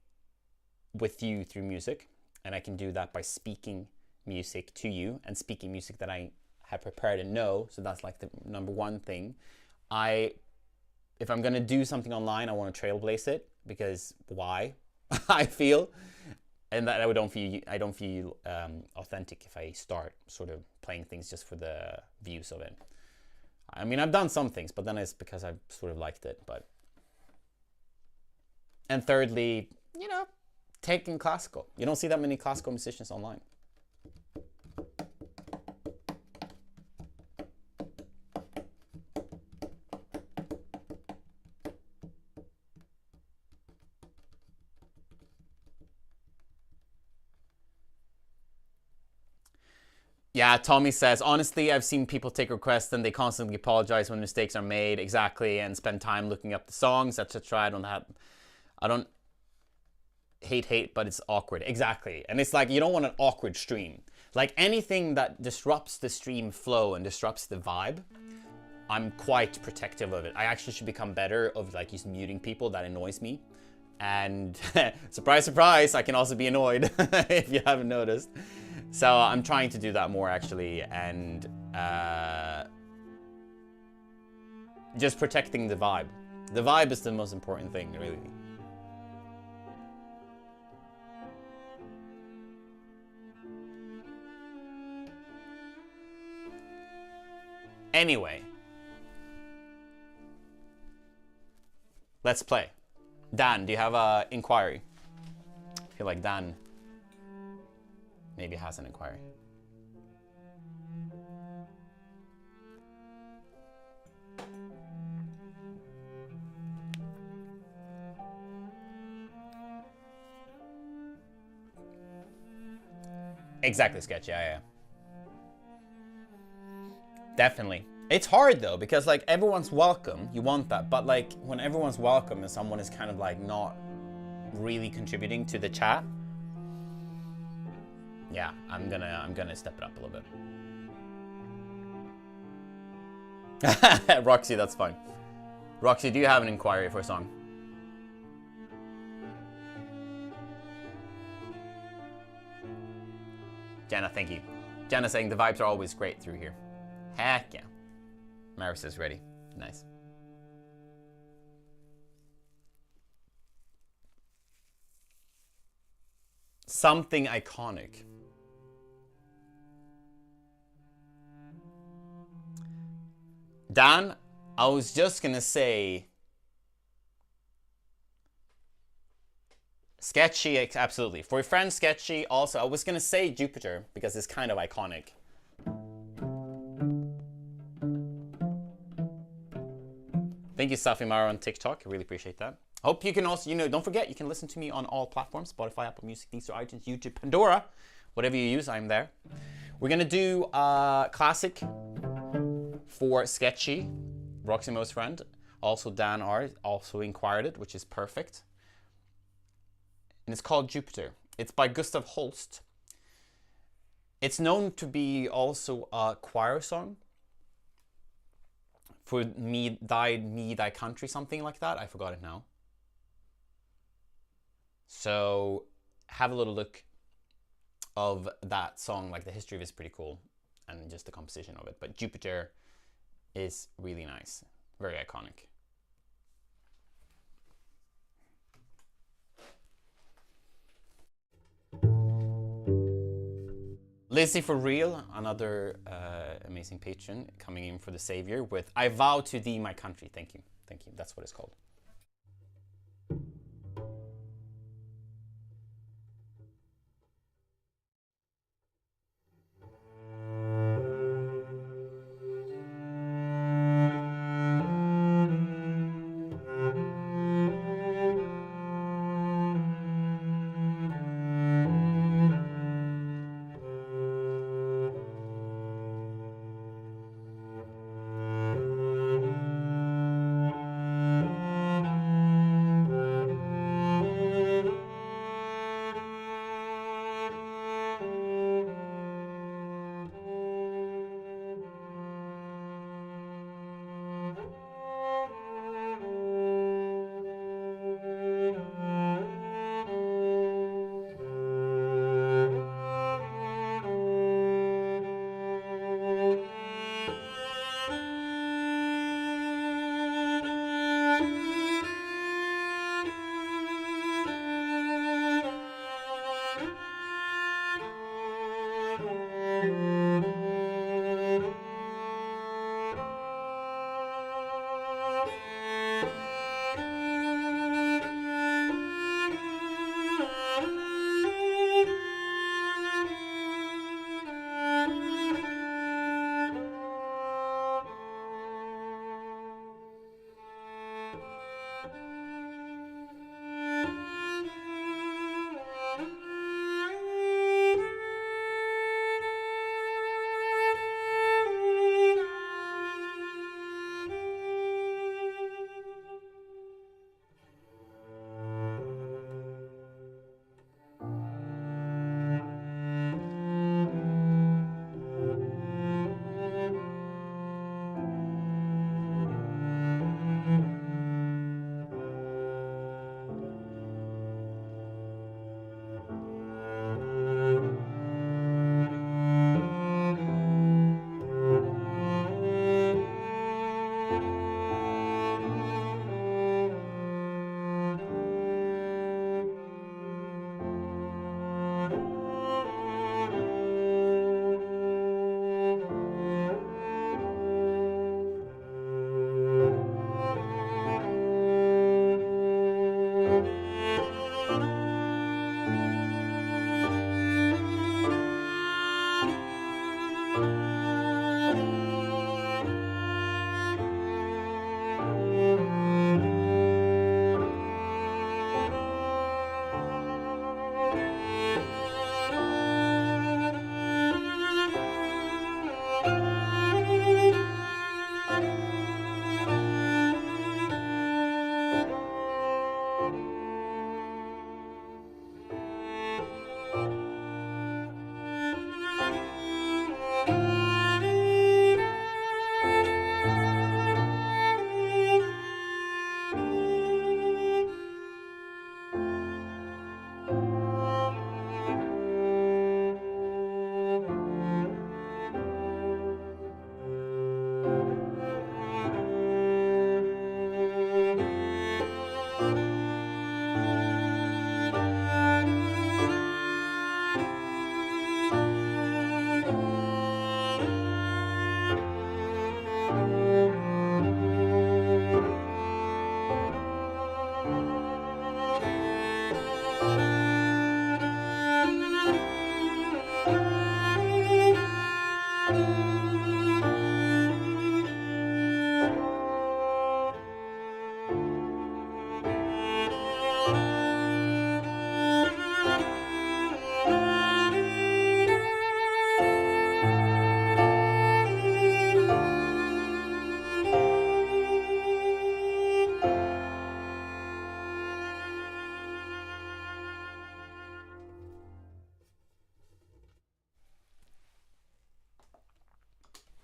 with you through music, and I can do that by speaking music to you and speaking music that I have prepared and know. So that's like the number one thing. If I'm going to do something online, I want to trailblaze it, because why? I feel, and that I don't feel authentic if I start sort of playing things just for the views of it. I mean, I've done some things, but then it's because I've sort of liked it. And thirdly, you know, taking classical. You don't see that many classical musicians online. Yeah, Tommy says, honestly, I've seen people take requests and they constantly apologize when mistakes are made, exactly, and spend time looking up the songs, etc. I don't hate, but it's awkward, exactly. And it's like, you don't want an awkward stream. Like anything that disrupts the stream flow and disrupts the vibe, I'm quite protective of it. I actually should become better of like just muting people. That annoys me. And surprise, surprise, I can also be annoyed if you haven't noticed. So I'm trying to do that more actually, and just protecting the vibe. The vibe is the most important thing, really. Anyway, let's play. Dan, do you have an inquiry? I feel like Dan maybe has an inquiry. Exactly, sketch. Yeah, yeah. Definitely. It's hard though, because like everyone's welcome. You want that, but like when everyone's welcome and someone is kind of like not really contributing to the chat, yeah, I'm gonna step it up a little bit. Roxy, that's fine. Roxy, do you have an inquiry for a song? Jenna, thank you. Jenna saying the vibes are always great through here. Heck yeah. Maris is ready. Nice. Something iconic. Dan, I was just gonna say Sketchy, absolutely. For your friend Sketchy, also, I was gonna say Jupiter because it's kind of iconic. Thank you, Safimara on TikTok. I really appreciate that. Hope you can also, don't forget, you can listen to me on all platforms: Spotify, Apple Music, Deezer, iTunes, YouTube, Pandora. Whatever you use, I'm there. We're gonna do a classic for Sketchy, Roxy Mo's friend. Also, Dan R. also inquired it, which is perfect. And it's called Jupiter. It's by Gustav Holst. It's known to be also a choir song. For me, thy country, something like that. I forgot it now. So have a little look of that song. Like the history of it is pretty cool, and just the composition of it. But Jupiter is really nice, very iconic. Lizzie for real, another amazing patron coming in for the savior with I vow to thee my country. Thank you. Thank you. That's what it's called.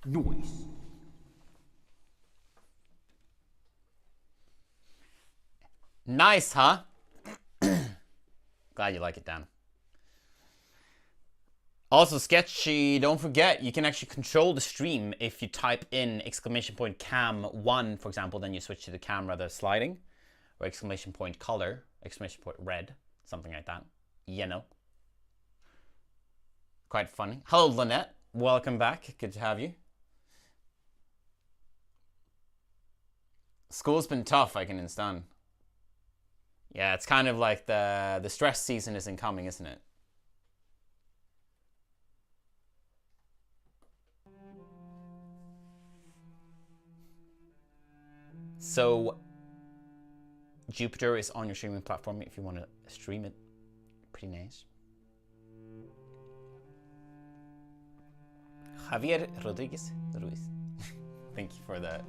Noise. Nice, huh? Glad you like it, Dan. Also, Sketchy, don't forget, you can actually control the stream if you type in !cam1, for example, then you switch to the camera that's sliding, or !color, !red, something like that. You know. Quite funny. Hello, Lynette. Welcome back. Good to have you. School's been tough, I can understand. Yeah, it's kind of like the stress season isn't coming, isn't it? So, Jupiter is on your streaming platform if you want to stream it. Pretty nice. Javier Rodriguez Ruiz. Thank you for the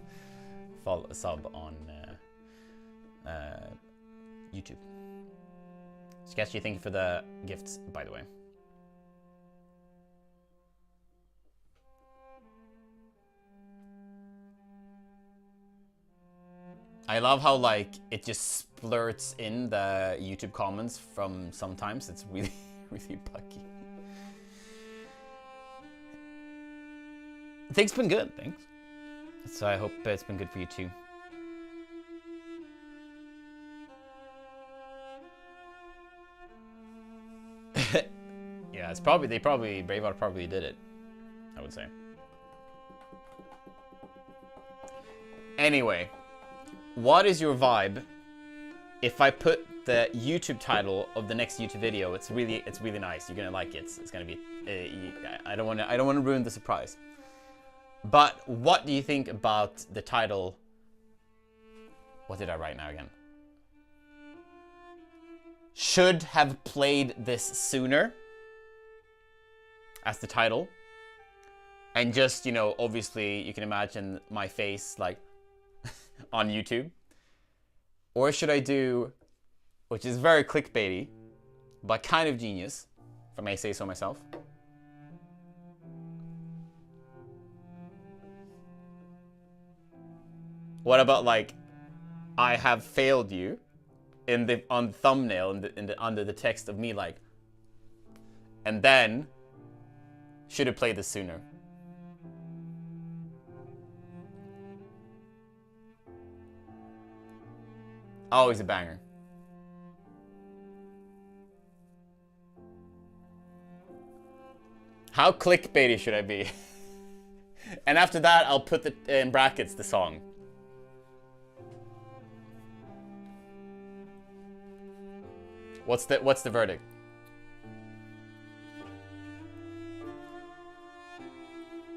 follow sub on YouTube. Sketchy, thank you for the gifts, by the way. I love how like it just splurts in the YouTube comments from sometimes. It's really, really buggy. Things been good, thanks. So I hope it's been good for you too. Yeah, it's probably Braveheart probably did it, I would say. Anyway, what is your vibe if I put the YouTube title of the next YouTube video? It's really nice. You're gonna like it. It's gonna be. I don't want to ruin the surprise. But what do you think about the title? What did I write now again? Should have played this sooner as the title. And just, you know, obviously you can imagine my face like on YouTube. Or should I do, which is very clickbaity, but kind of genius, if I may say so myself. What about like, I have failed you, on the thumbnail, under the text of me like, and then should have played this sooner. Always a banger. How clickbaity should I be? And after that, I'll put in brackets the song. What's the verdict?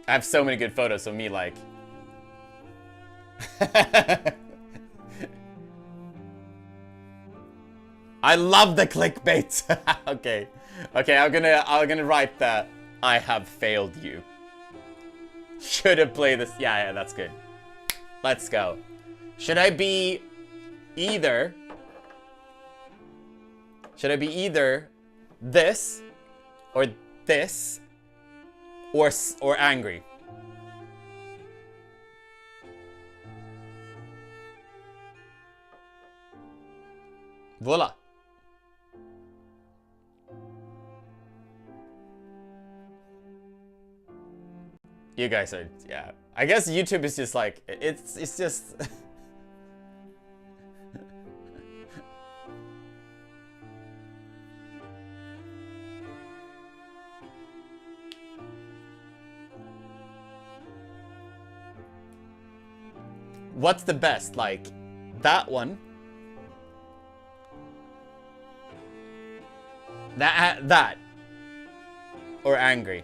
I have so many good photos of me like. I love the clickbait. Okay, I'm gonna write that I have failed you. Should have played this. Yeah, that's good. Let's go. Should I be either this or this or angry? Voila. You guys are, yeah. I guess YouTube is just like, it's just... What's the best? Like, that one. That. Or angry.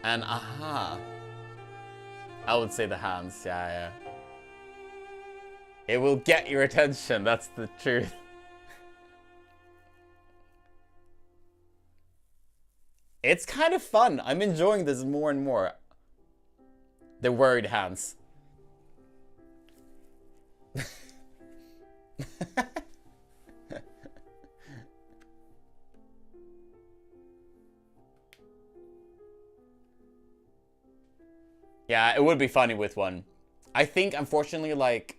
And aha. I would say the hands, yeah. It will get your attention, that's the truth. It's kind of fun. I'm enjoying this more and more. The word hands. Yeah, it would be funny with one. I think, unfortunately, like,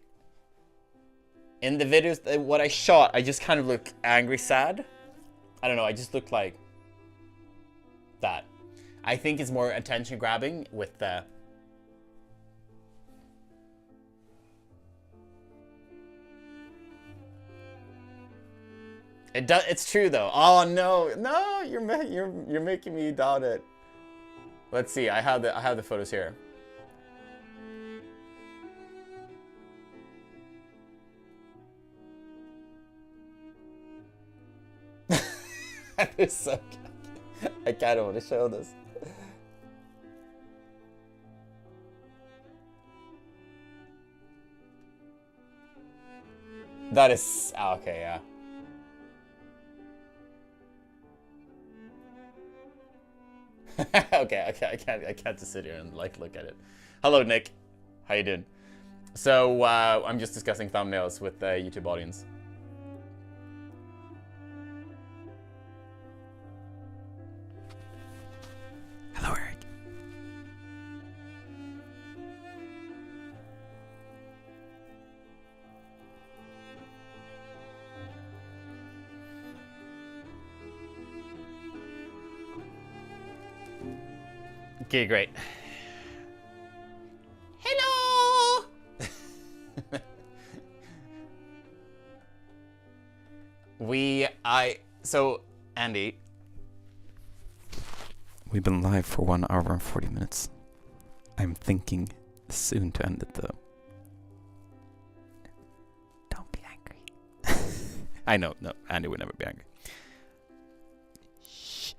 in the videos, what I shot, I just kind of look angry, sad. I don't know, I just look like that. I think it's more attention grabbing with the... It's true though. Oh no, no, you're making me doubt it. Let's see. I have the photos here. That is so good. I kind of want to show this. That is okay, yeah. okay, I can't just sit here and like look at it. Hello, Nick. How you doing? So I'm just discussing thumbnails with the YouTube audience. Hello, Eric. Okay, great. Hello! So, Andy. We've been live for 1 hour and 40 minutes. I'm thinking soon to end it though. Don't be angry. I know, no, Andy would never be angry. Shh.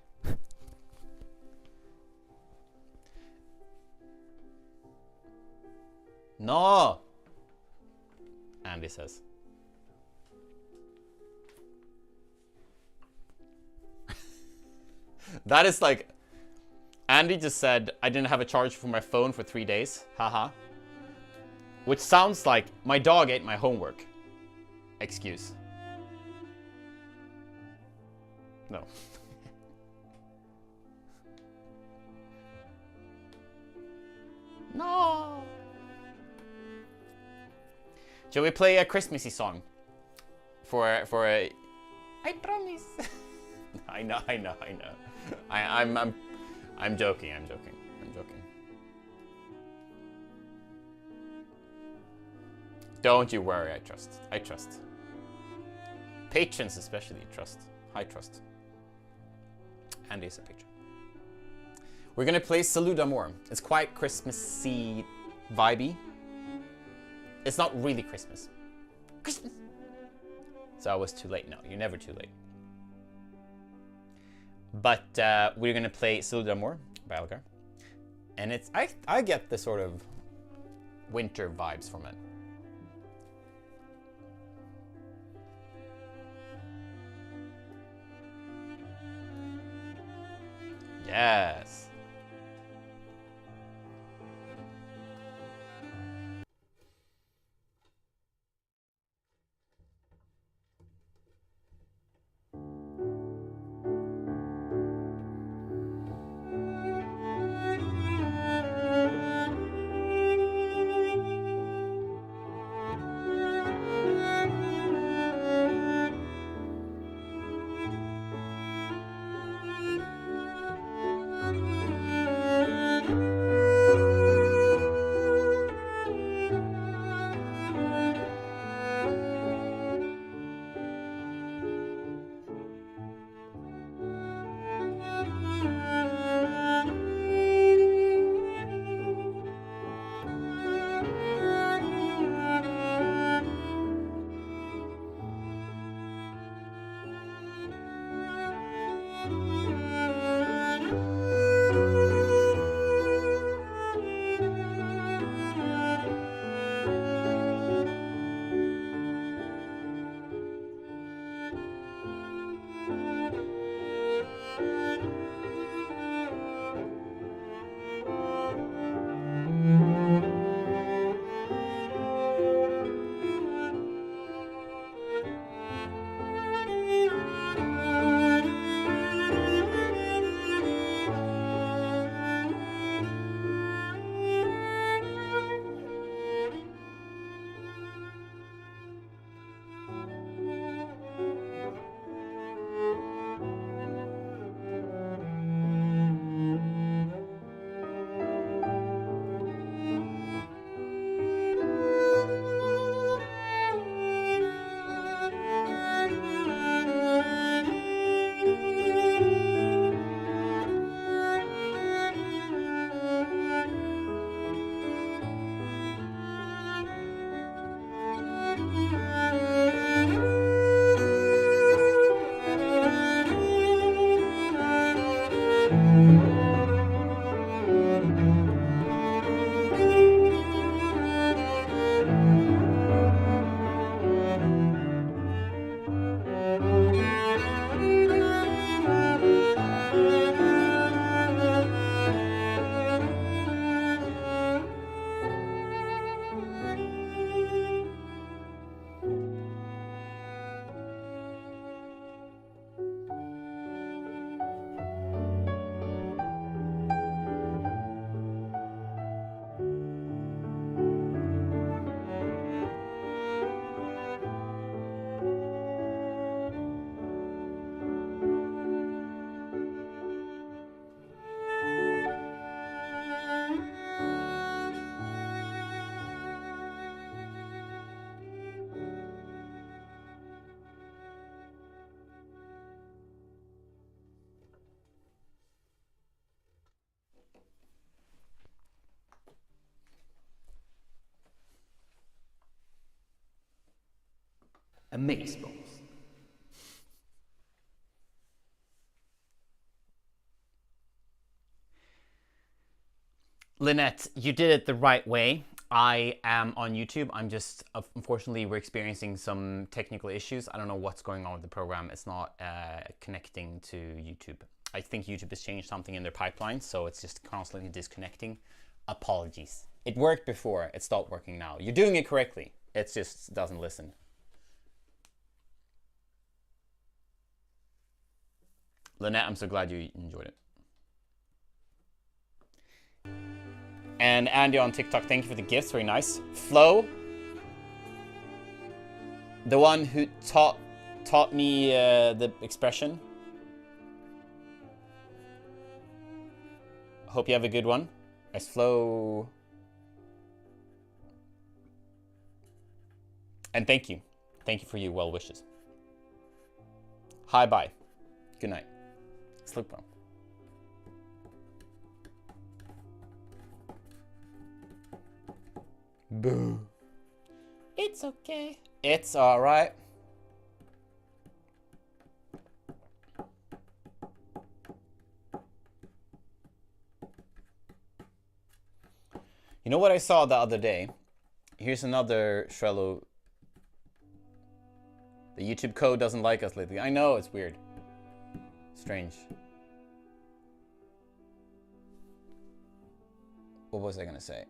No! Andy says. That is like... Andy just said, I didn't have a charge for my phone for 3 days. Haha. Which sounds like my dog ate my homework. Excuse. No. No. Shall we play a Christmassy song? For a... I promise. I know. I'm joking. Don't you worry, I trust. Patrons especially trust. I trust. Andy is a patron. We're gonna play Cello d'Amour. It's quite Christmassy vibey. It's not really Christmas. So I was too late. No, you're never too late. But we're gonna play Cello d'Amour by Elgar. And it's I get the sort of winter vibes from it. Yes. Amazeballs. Lynette, you did it the right way. I am on YouTube. I'm just, unfortunately, we're experiencing some technical issues. I don't know what's going on with the program. It's not connecting to YouTube. I think YouTube has changed something in their pipeline, so it's just constantly disconnecting. Apologies. It worked before. It stopped working now. You're doing it correctly. It just doesn't listen. Lynette, I'm so glad you enjoyed it. And Andy on TikTok, thank you for the gifts. Very nice. Flo, the one who taught me the expression. Hope you have a good one. As Flo. And thank you. Thank you for your well wishes. Hi, bye. Good night. Sleep well. Boo. It's okay. It's all right. You know what I saw the other day? Here's another Trello. The YouTube code doesn't like us lately. I know, it's weird. Strange. What was I gonna say?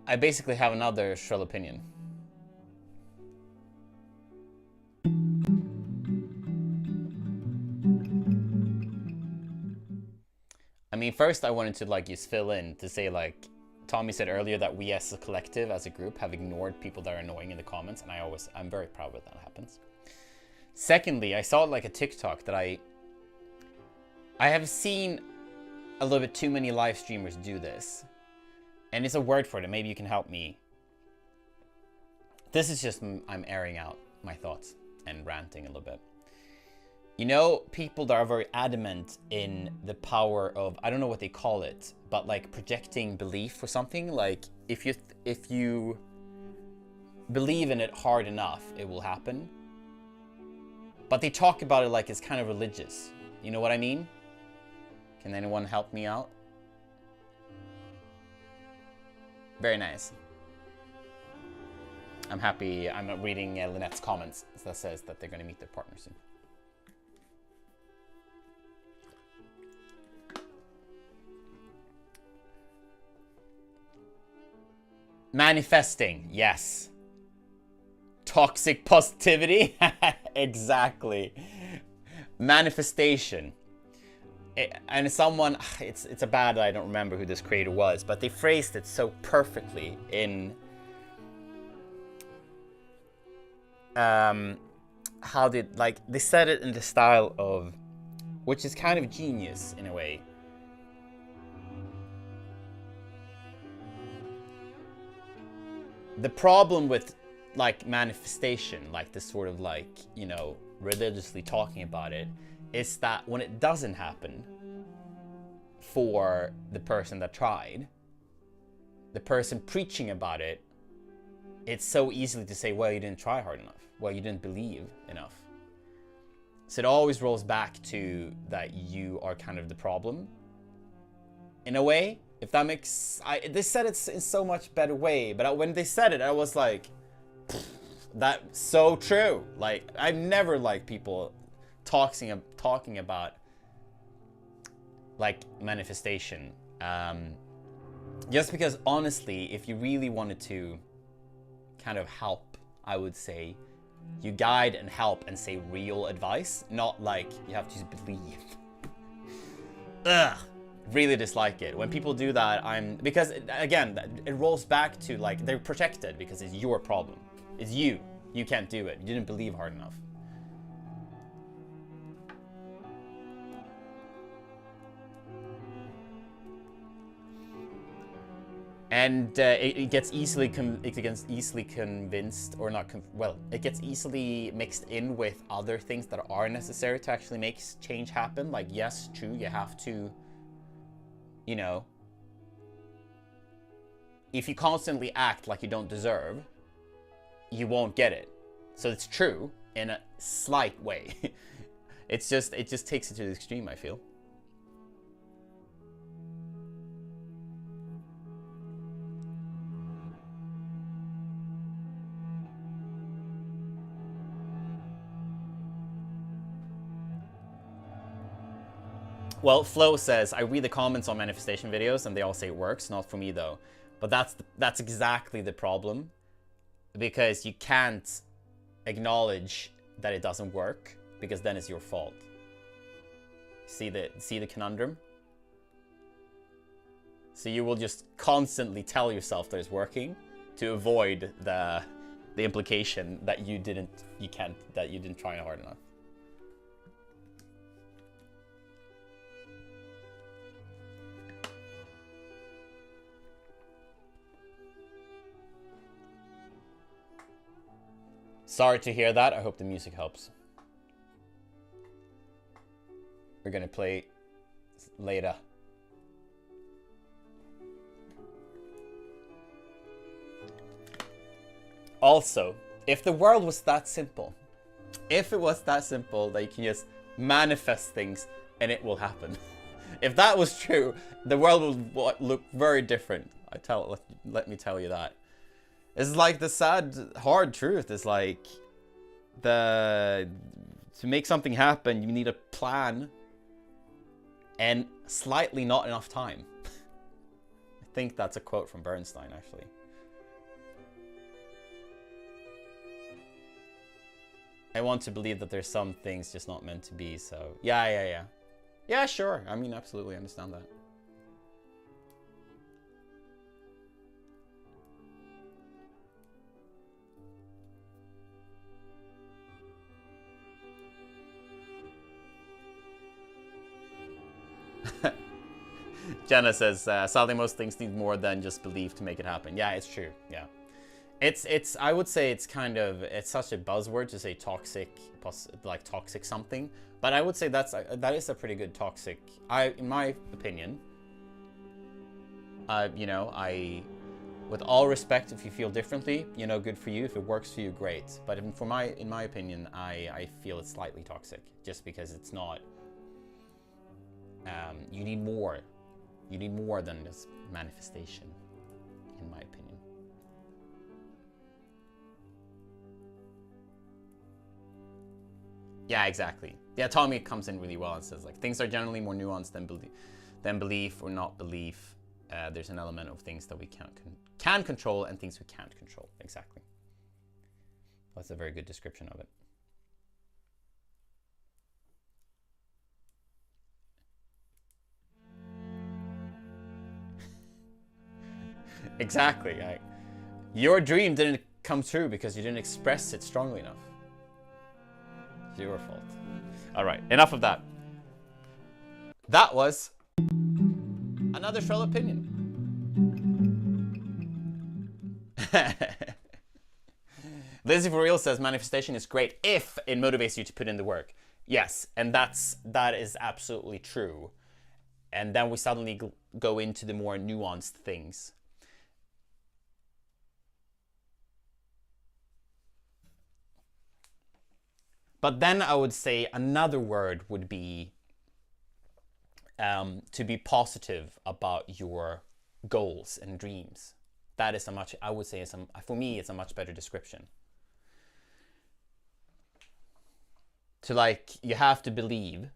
I basically have another shrill opinion. I mean, first I wanted to just fill in to say Tommy said earlier that we as a collective, as a group, have ignored people that are annoying in the comments, and I'm very proud when that happens. Secondly, I saw a TikTok that I have seen a little bit too many live streamers do this. And it's a word for it, and maybe you can help me. This is just, I'm airing out my thoughts and ranting a little bit. You know, people that are very adamant in the power of, I don't know what they call it, but projecting belief for something. If you believe in it hard enough, it will happen. But they talk about it like it's kind of religious. You know what I mean? Can anyone help me out? Very nice. I'm happy. I'm reading Lynette's comments that says that they're going to meet their partner soon. Manifesting, yes. Toxic positivity, exactly. Manifestation. And someone, it's a bad, I don't remember who this creator was, but they phrased it so perfectly in how they said it in the style of, which is kind of genius in a way. The problem with manifestation, this sort of religiously talking about it, is that when it doesn't happen for the person that tried, the person preaching about it, it's so easily to say, well, you didn't try hard enough. Well, you didn't believe enough. So it always rolls back to that you are kind of the problem. In a way, if that makes... They said it in so much better way, but when they said it, I was like, that's so true. I've never liked people talking about manifestation, just because honestly, if you really wanted to kind of help, I would say you guide and help and say real advice, not you have to believe. Ugh, really dislike it when people do that. Because again, it rolls back to they're protected because it's your problem. It's you can't do it. You didn't believe hard enough. And it gets easily convinced, or not. Well, it gets easily mixed in with other things that are necessary to actually make change happen. Like, yes, true, you have to, you know, if you constantly act like you don't deserve, you won't get it. So it's true in a slight way. It just takes it to the extreme, I feel. Well, Flo says, I read the comments on manifestation videos and they all say it works. Not for me though. But that's exactly the problem. Because you can't acknowledge that it doesn't work, because then it's your fault. See the conundrum? So you will just constantly tell yourself that it's working to avoid the implication that you didn't try hard enough. Sorry to hear that. I hope the music helps. We're gonna play later. Also, if the world was that simple, if it was that simple that you can just manifest things and it will happen. If that was true, the world would look very different. Let me tell you that. It's like the sad, hard truth is like to make something happen, you need a plan and slightly not enough time. I think that's a quote from Bernstein, actually. I want to believe that there's some things just not meant to be, so yeah. Yeah, sure. I mean, absolutely understand that. Jenna says, sadly, most things need more than just belief to make it happen. Yeah, it's true. Yeah. It's I would say it's such a buzzword to say toxic something. But I would say that is a pretty good toxic, in my opinion. You know, with all respect, if you feel differently, you know, good for you. If it works for you, great. But in my opinion, I feel it's slightly toxic, just because it's not. You need more. You need more than just manifestation, in my opinion. Yeah, exactly. Yeah, Tommy comes in really well and says, like, things are generally more nuanced than belief or not belief. There's an element of things that we can control and things we can't control. Exactly. That's a very good description of it. Exactly. Your dream didn't come true because you didn't express it strongly enough. It's your fault. All right, enough of that. That was another troll opinion. Lizzie for real says manifestation is great if it motivates you to put in the work. Yes, and that is absolutely true. And then we suddenly go into the more nuanced things. But then I would say another word would be to be positive about your goals and dreams. That is I would say, for me, it's a much better description. To you have to believe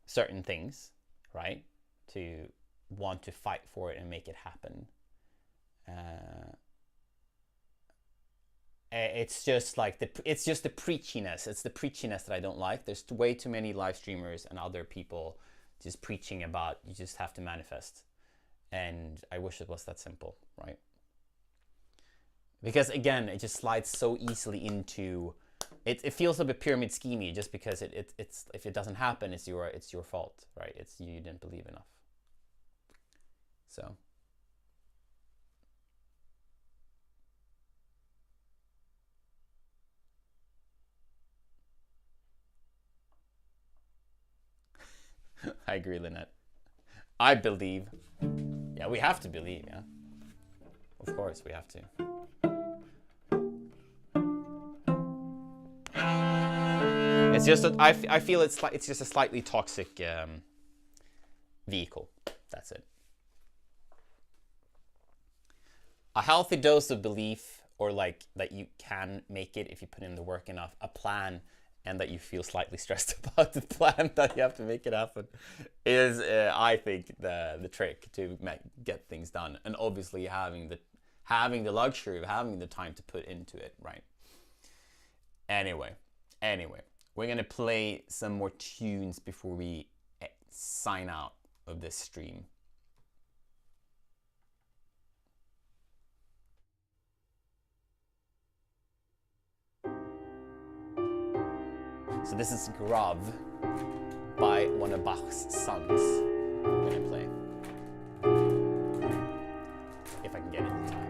certain things, right? To want to fight for it and make it happen. It's just it's just the preachiness. It's the preachiness that I don't like. There's way too many live streamers and other people just preaching about you just have to manifest. And I wish it was that simple, right? Because again, it just slides so easily into it feels a bit pyramid schemey just because it's if it doesn't happen, it's your fault, right? It's you didn't believe enough. So I agree, Lynette. I believe. Yeah, we have to believe, yeah. Of course, we have to. It's just that I feel it's just a slightly toxic vehicle. That's it. A healthy dose of belief, or like that you can make it if you put in the work enough, a plan, and that you feel slightly stressed about the plan that you have to make it happen, is I think the trick to get things done. And obviously having the luxury of having the time to put into it, right? Anyway, we're gonna play some more tunes before we sign out of this stream. So this is Grav by one of Bach's sons. I'm gonna play. If I can get it in time.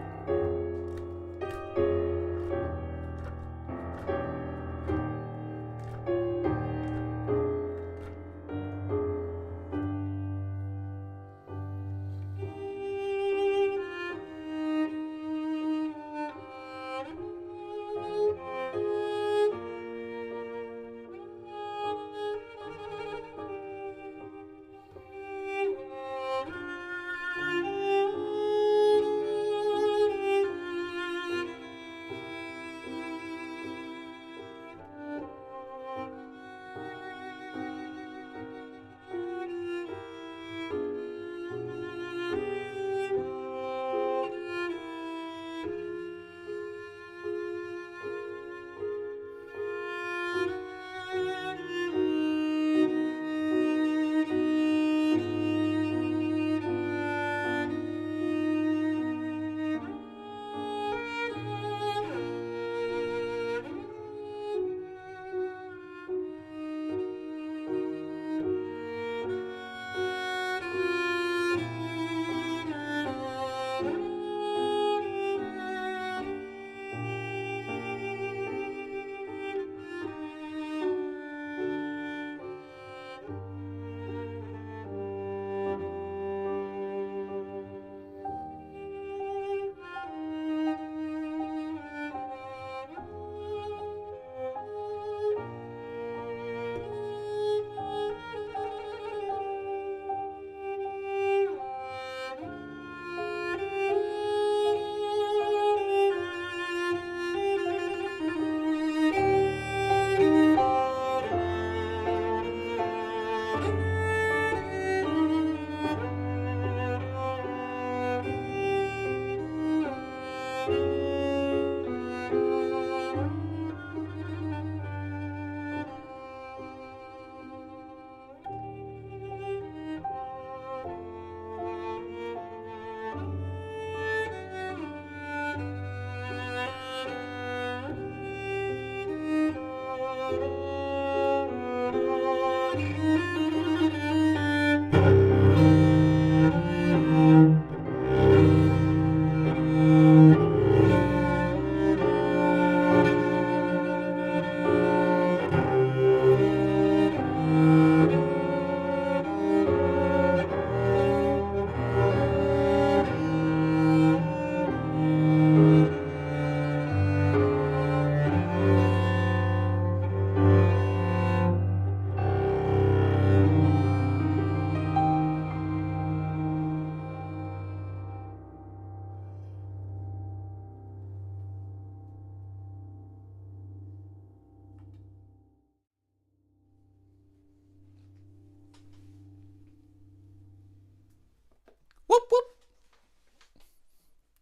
Whoop whoop.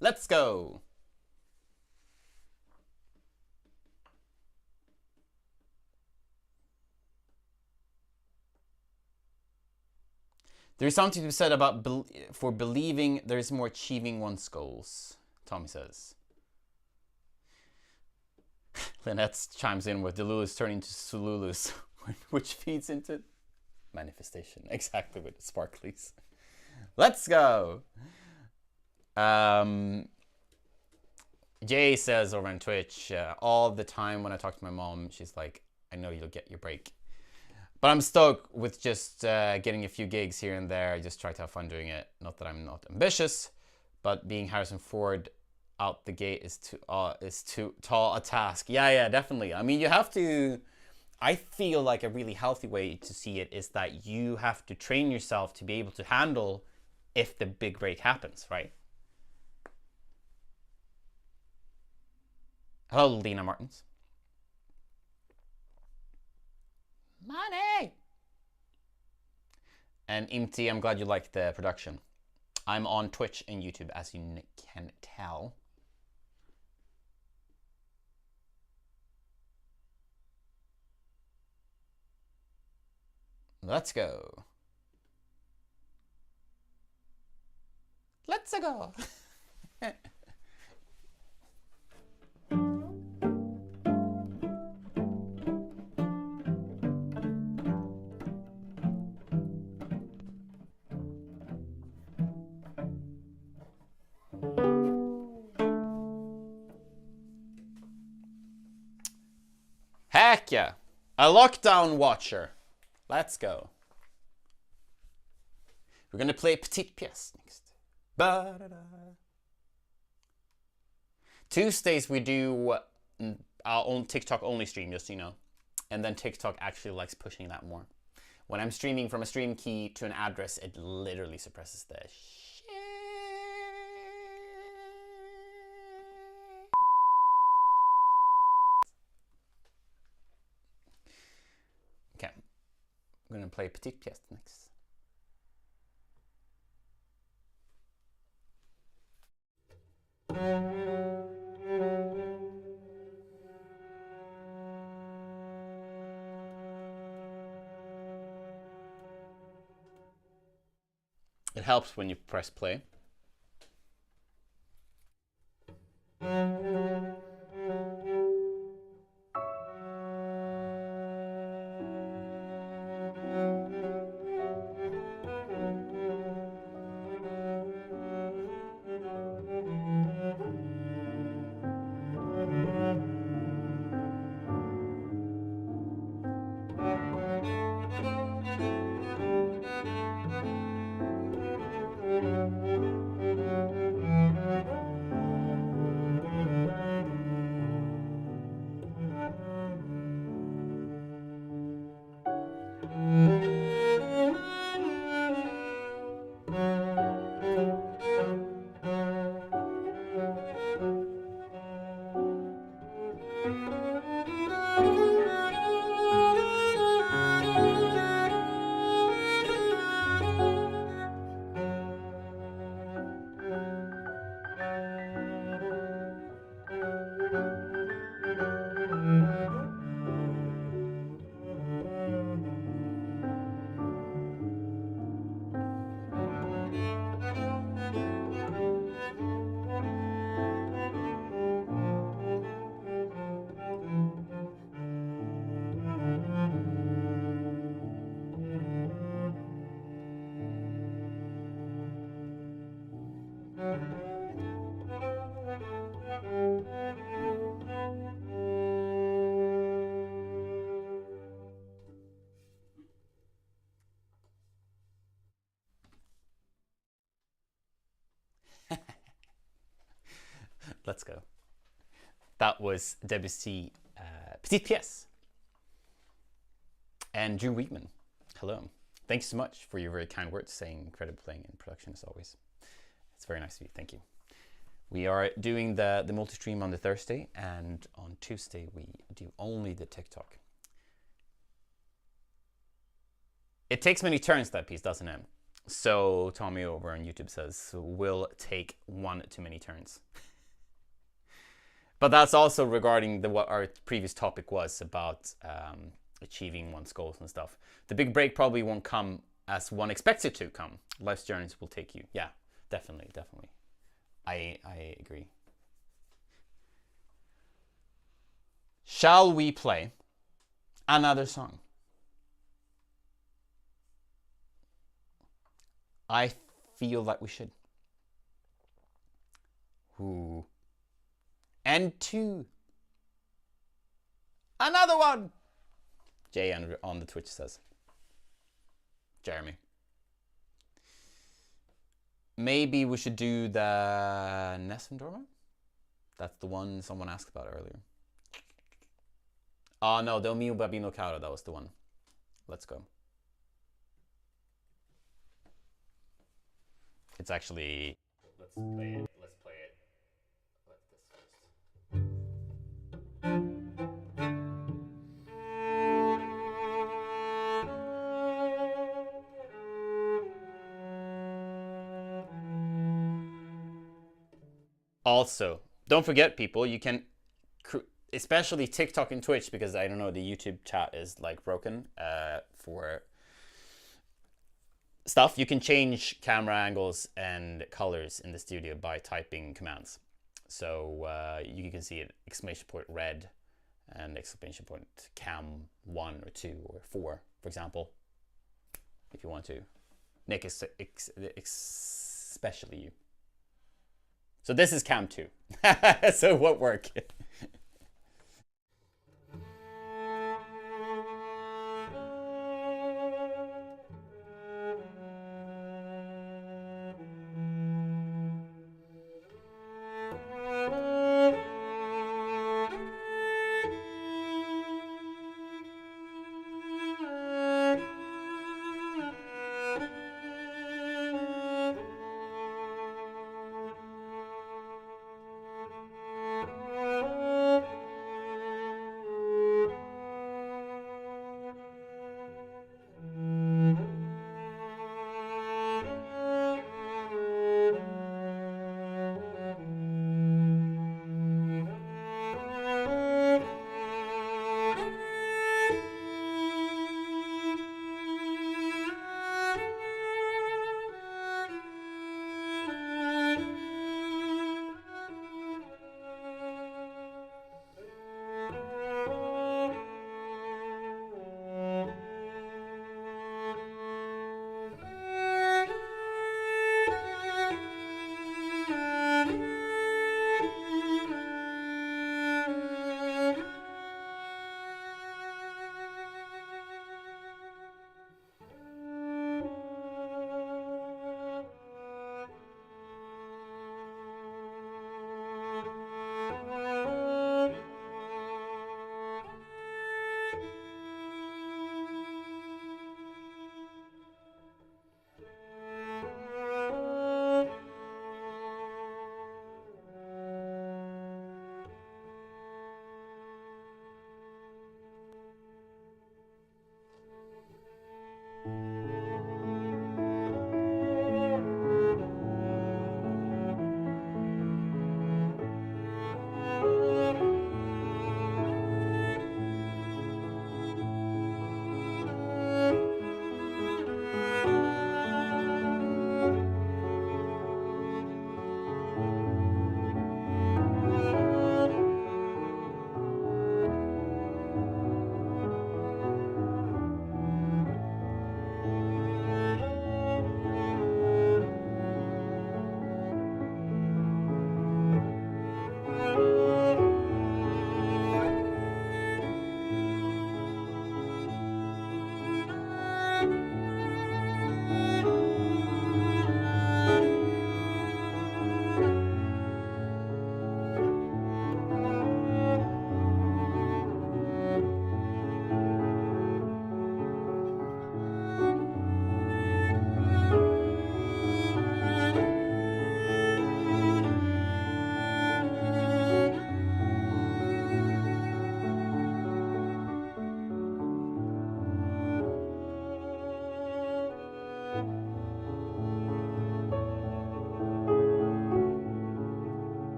Let's go. There is something to be said about for believing there is more achieving one's goals, Tommy says. Lynette chimes in with Delulus turning to Sululus, which feeds into manifestation. Exactly, with the sparklies. Let's go. Jay says over on Twitch, all the time when I talk to my mom, she's like, I know you'll get your break. But I'm stoked with just getting a few gigs here and there. I just try to have fun doing it. Not that I'm not ambitious, but being Harrison Ford out the gate is too tall a task. Yeah, definitely. I mean, you have to. I feel like a really healthy way to see it is that you have to train yourself to be able to handle if the big break happens, right? Hello, Lena Martins. Money! And Imti, I'm glad you liked the production. I'm on Twitch and YouTube, as you can tell. Let's go. Let's go. Heck yeah. A lockdown watcher. Let's go. We're gonna play Petite Pièce next. Ba-da-da. Tuesdays we do our own TikTok only stream, just so you know. And then TikTok actually likes pushing that more. When I'm streaming from a stream key to an address, it literally suppresses the shit. Okay, I'm gonna play Petite Pièce next. It helps when you press play. Let's go. That was Debussy, Petite Pièce. And Drew Wheatman, hello. Thanks so much for your very kind words saying incredible playing and production as always. It's very nice of you, thank you. We are doing the multi-stream on the Thursday, and on Tuesday we do only the TikTok. It takes many turns, that piece, doesn't it? So Tommy over on YouTube says, will take one too many turns. But that's also regarding what our previous topic was about achieving one's goals and stuff. The big break probably won't come as one expects it to come. Life's journeys will take you. Yeah, definitely. I agree. Shall we play another song? I feel like we should. Ooh. And two. Another one! Jay on the Twitch says. Jeremy. Maybe we should do the Nessendorma? That's the one someone asked about earlier. Oh no, the Mio Babino Caro, that was the one. Let's go. It's actually... Let's play it. Let's play it. Let's this first. Also, don't forget, people, you can, especially TikTok and Twitch, because I don't know, the YouTube chat is like broken for stuff. You can change camera angles and colors in the studio by typing commands. So you can see it, exclamation point red and exclamation point cam 1 or 2 or 4, for example, if you want to. Nick, especially you. So this is cam 2. So it won't work.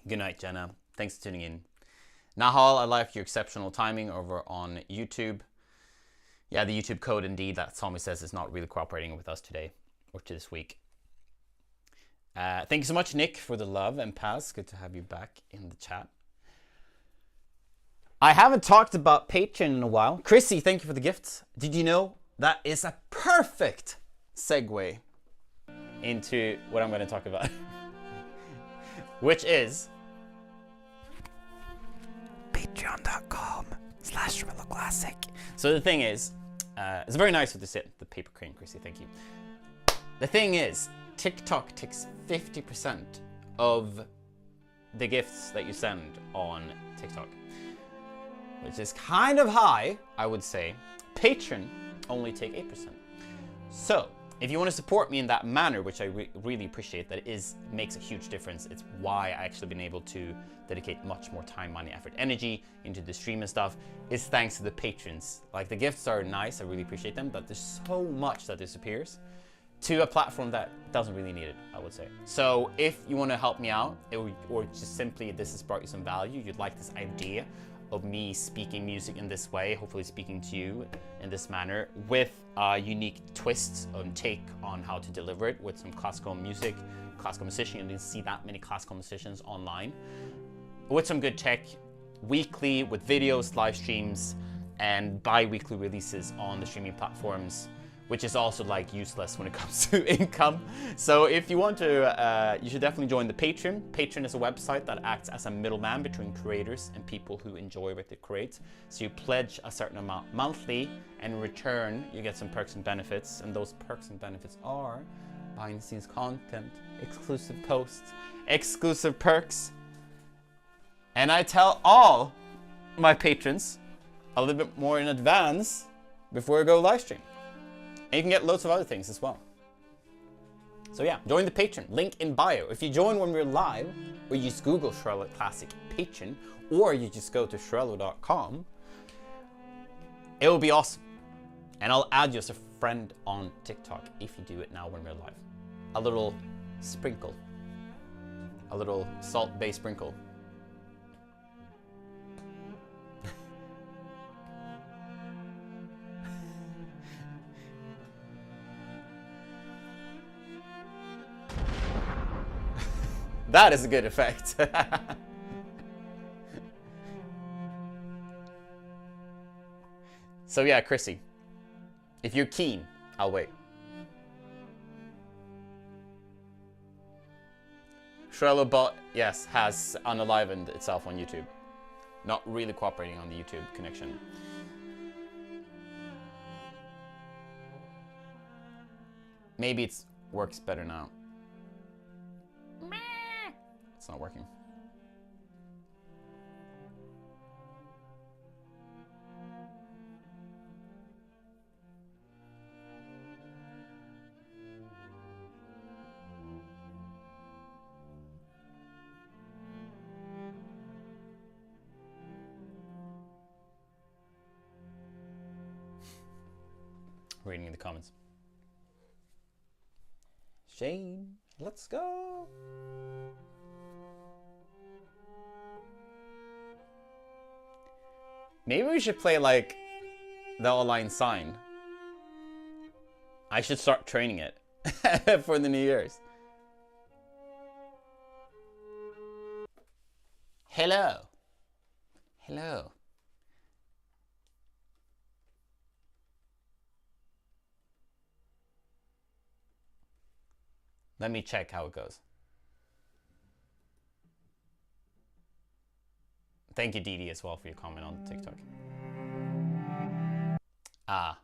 Good night, Jenna. Thanks for tuning in. Nahal, I like your exceptional timing over on YouTube. Yeah, the YouTube code indeed, that Tommy says, is not really cooperating with us today or to this week. Thank you so much, Nick, for the love, and Paz, good to have you back in the chat. I haven't talked about Patreon in a while. Chrissy, thank you for the gifts. Did you know that is a perfect segue into what I'm going to talk about, which is patreon.com/CelloClassic. So the thing is, it's very nice with the paper crane, Chrissy, thank you. The thing is, TikTok takes 50% of the gifts that you send on TikTok, which is kind of high, I would say. Patreon only take 8%. So if you want to support me in that manner, which I really appreciate, that makes a huge difference. It's why I actually been able to dedicate much more time, money, effort, energy into the stream and stuff, is thanks to the patrons. Like, the gifts are nice, I really appreciate them, but there's so much that disappears to a platform that doesn't really need it, I would say. So if you want to help me out, or just simply this has brought you some value, you'd like this idea of me speaking music in this way, hopefully speaking to you in this manner, with unique twists and take on how to deliver it with some classical music, classical musician. You didn't see that many classical musicians online. With some good tech, weekly with videos, live streams, and bi-weekly releases on the streaming platforms, which is also like useless when it comes to income. So if you want to, you should definitely join the Patreon. Patreon is a website that acts as a middleman between creators and people who enjoy what they create. So you pledge a certain amount monthly, and in return, you get some perks and benefits. And those perks and benefits are behind the scenes content, exclusive posts, exclusive perks. And I tell all my patrons a little bit more in advance before I go live stream. And you can get loads of other things as well. So yeah, join the Patreon, link in bio. If you join when we're live, or you just Google Charlotte Classic Patreon, or you just go to Shrello.com, it will be awesome. And I'll add you as a friend on TikTok if you do it now when we're live. A little sprinkle. A little salt-based sprinkle. That is a good effect. So yeah, Chrissy, if you're keen, I'll wait. Shrello bot, yes, has unalivened itself on YouTube. Not really cooperating on the YouTube connection. Maybe it works better now. It's not working. Reading in the comments. Shane, let's go. Maybe we should play like the online sign. I should start training it for the New Year's. Hello. Hello. Let me check how it goes. Thank you, Didi, as well, for your comment on TikTok. Ah.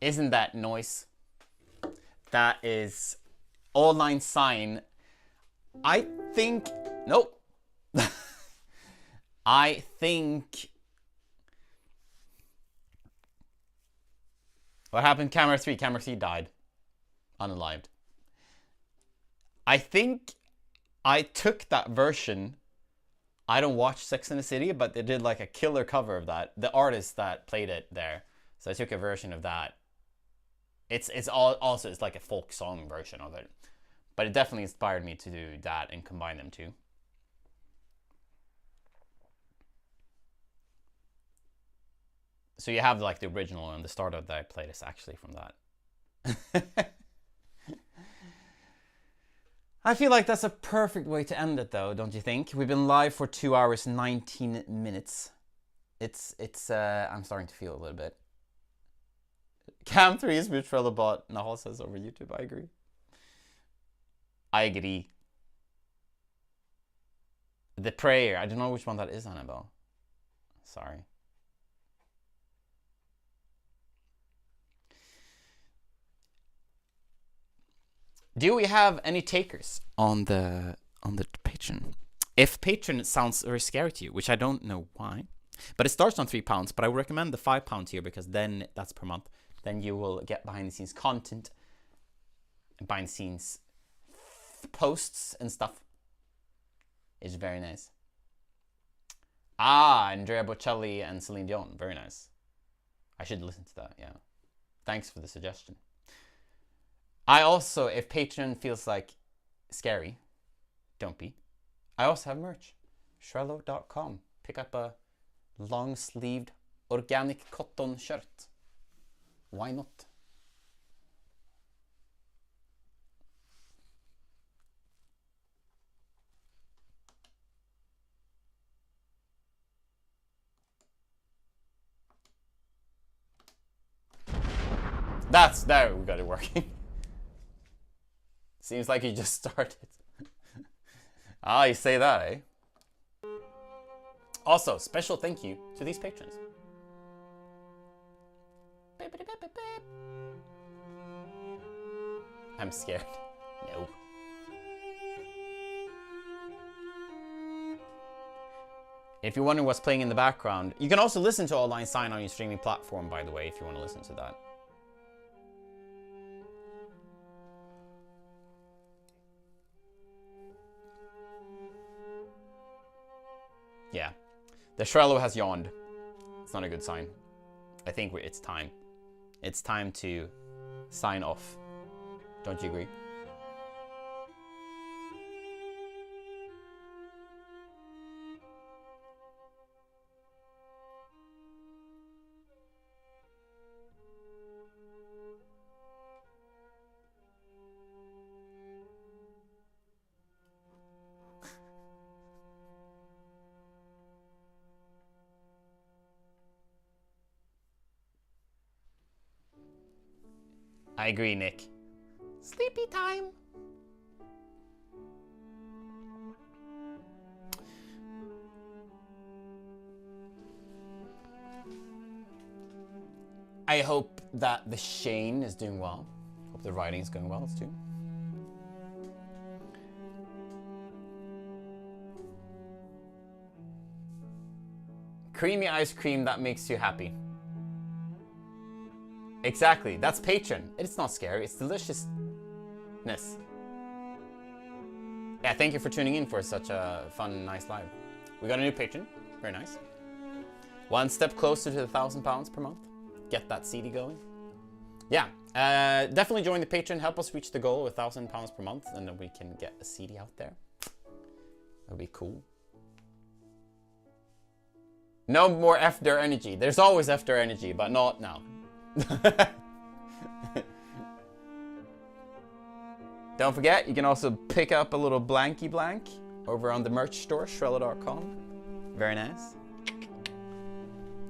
Isn't that noise? That is online sign. I think, nope. I think, what happened? Camera 3 died. Unalived. I think I took that version. I don't watch Sex and the City, but they did like a killer cover of that. The artist that played it there. So I took a version of that. It's like a folk song version of it. But it definitely inspired me to do that and combine them two. So you have like the original, and the start of that I played is actually from that. I feel like that's a perfect way to end it though, don't you think? We've been live for 2 hours, 19 minutes. I'm starting to feel a little bit. Cam 3 is mutual bot, Nahal says over YouTube. I agree. I agree. The prayer, I don't know which one that is, Annabelle. Sorry. Do we have any takers on the Patreon? If Patreon sounds very scary to you, which I don't know why, but it starts on £3, but I would recommend the £5 tier because then that's per month. Then you will get behind the scenes content, behind the scenes posts and stuff. It's very nice. Ah, Andrea Bocelli and Celine Dion, very nice. I should listen to that. Yeah, thanks for the suggestion. I also, if Patreon feels like scary, don't be. I also have merch. Cello.com. Pick up a long-sleeved organic cotton shirt. Why not? There, we got it working. Seems like you just started. Ah, you say that, eh? Also, special thank you to these patrons. I'm scared. No. If you're wondering what's playing in the background, you can also listen to Online Sign on your streaming platform, by the way, if you want to listen to that. Yeah, the Shrello has yawned. It's not a good sign. I think it's time. It's time to sign off. Don't you agree? I agree, Nick. Sleepy time. I hope that the Shane is doing well. Hope the writing is going well too. Creamy ice cream that makes you happy. Exactly, that's patron. It's not scary, it's deliciousness. Yeah, thank you for tuning in for such a fun, nice live. We got a new patron, very nice. One step closer to the £1,000 per month. Get that CD going. Yeah, definitely join the Patreon. Help us reach the goal of £1,000 per month, and then we can get a CD out there. That'd be cool. No more after energy. There's always after energy, but not now. Don't forget, you can also pick up a little blanky blank over on the merch store, Shrello.com. Very nice.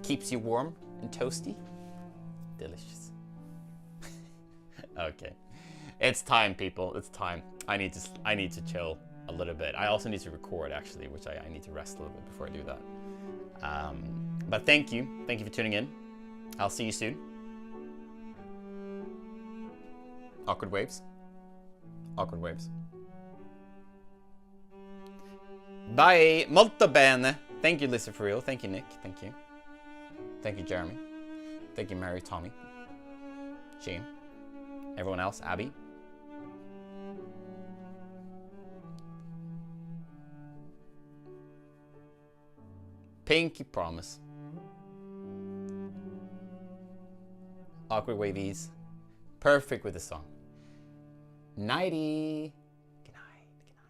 Keeps you warm and toasty. Delicious. Okay. It's time, people. It's time. I need to chill a little bit. I also need to record, actually, which I need to rest a little bit before I do that. But thank you. Thank you for tuning in. I'll see you soon. Awkward waves. Awkward waves. Bye. Molto bene. Thank you, Lisa, for real. Thank you, Nick. Thank you. Thank you, Jeremy. Thank you, Mary, Tommy, Jane, everyone else, Abby. Pinky promise. Awkward wavies. Perfect with the song. Nighty. Good night. Good night.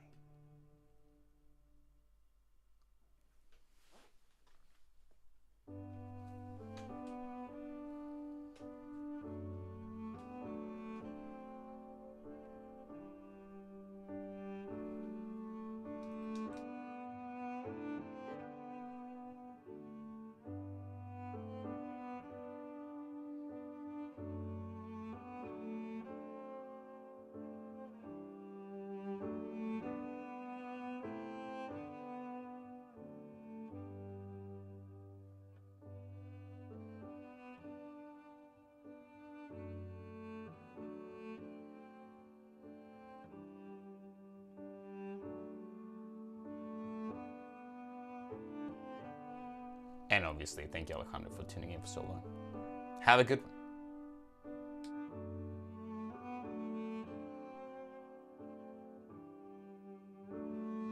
And obviously, thank you, Alejandro, for tuning in for so long. Have a good one.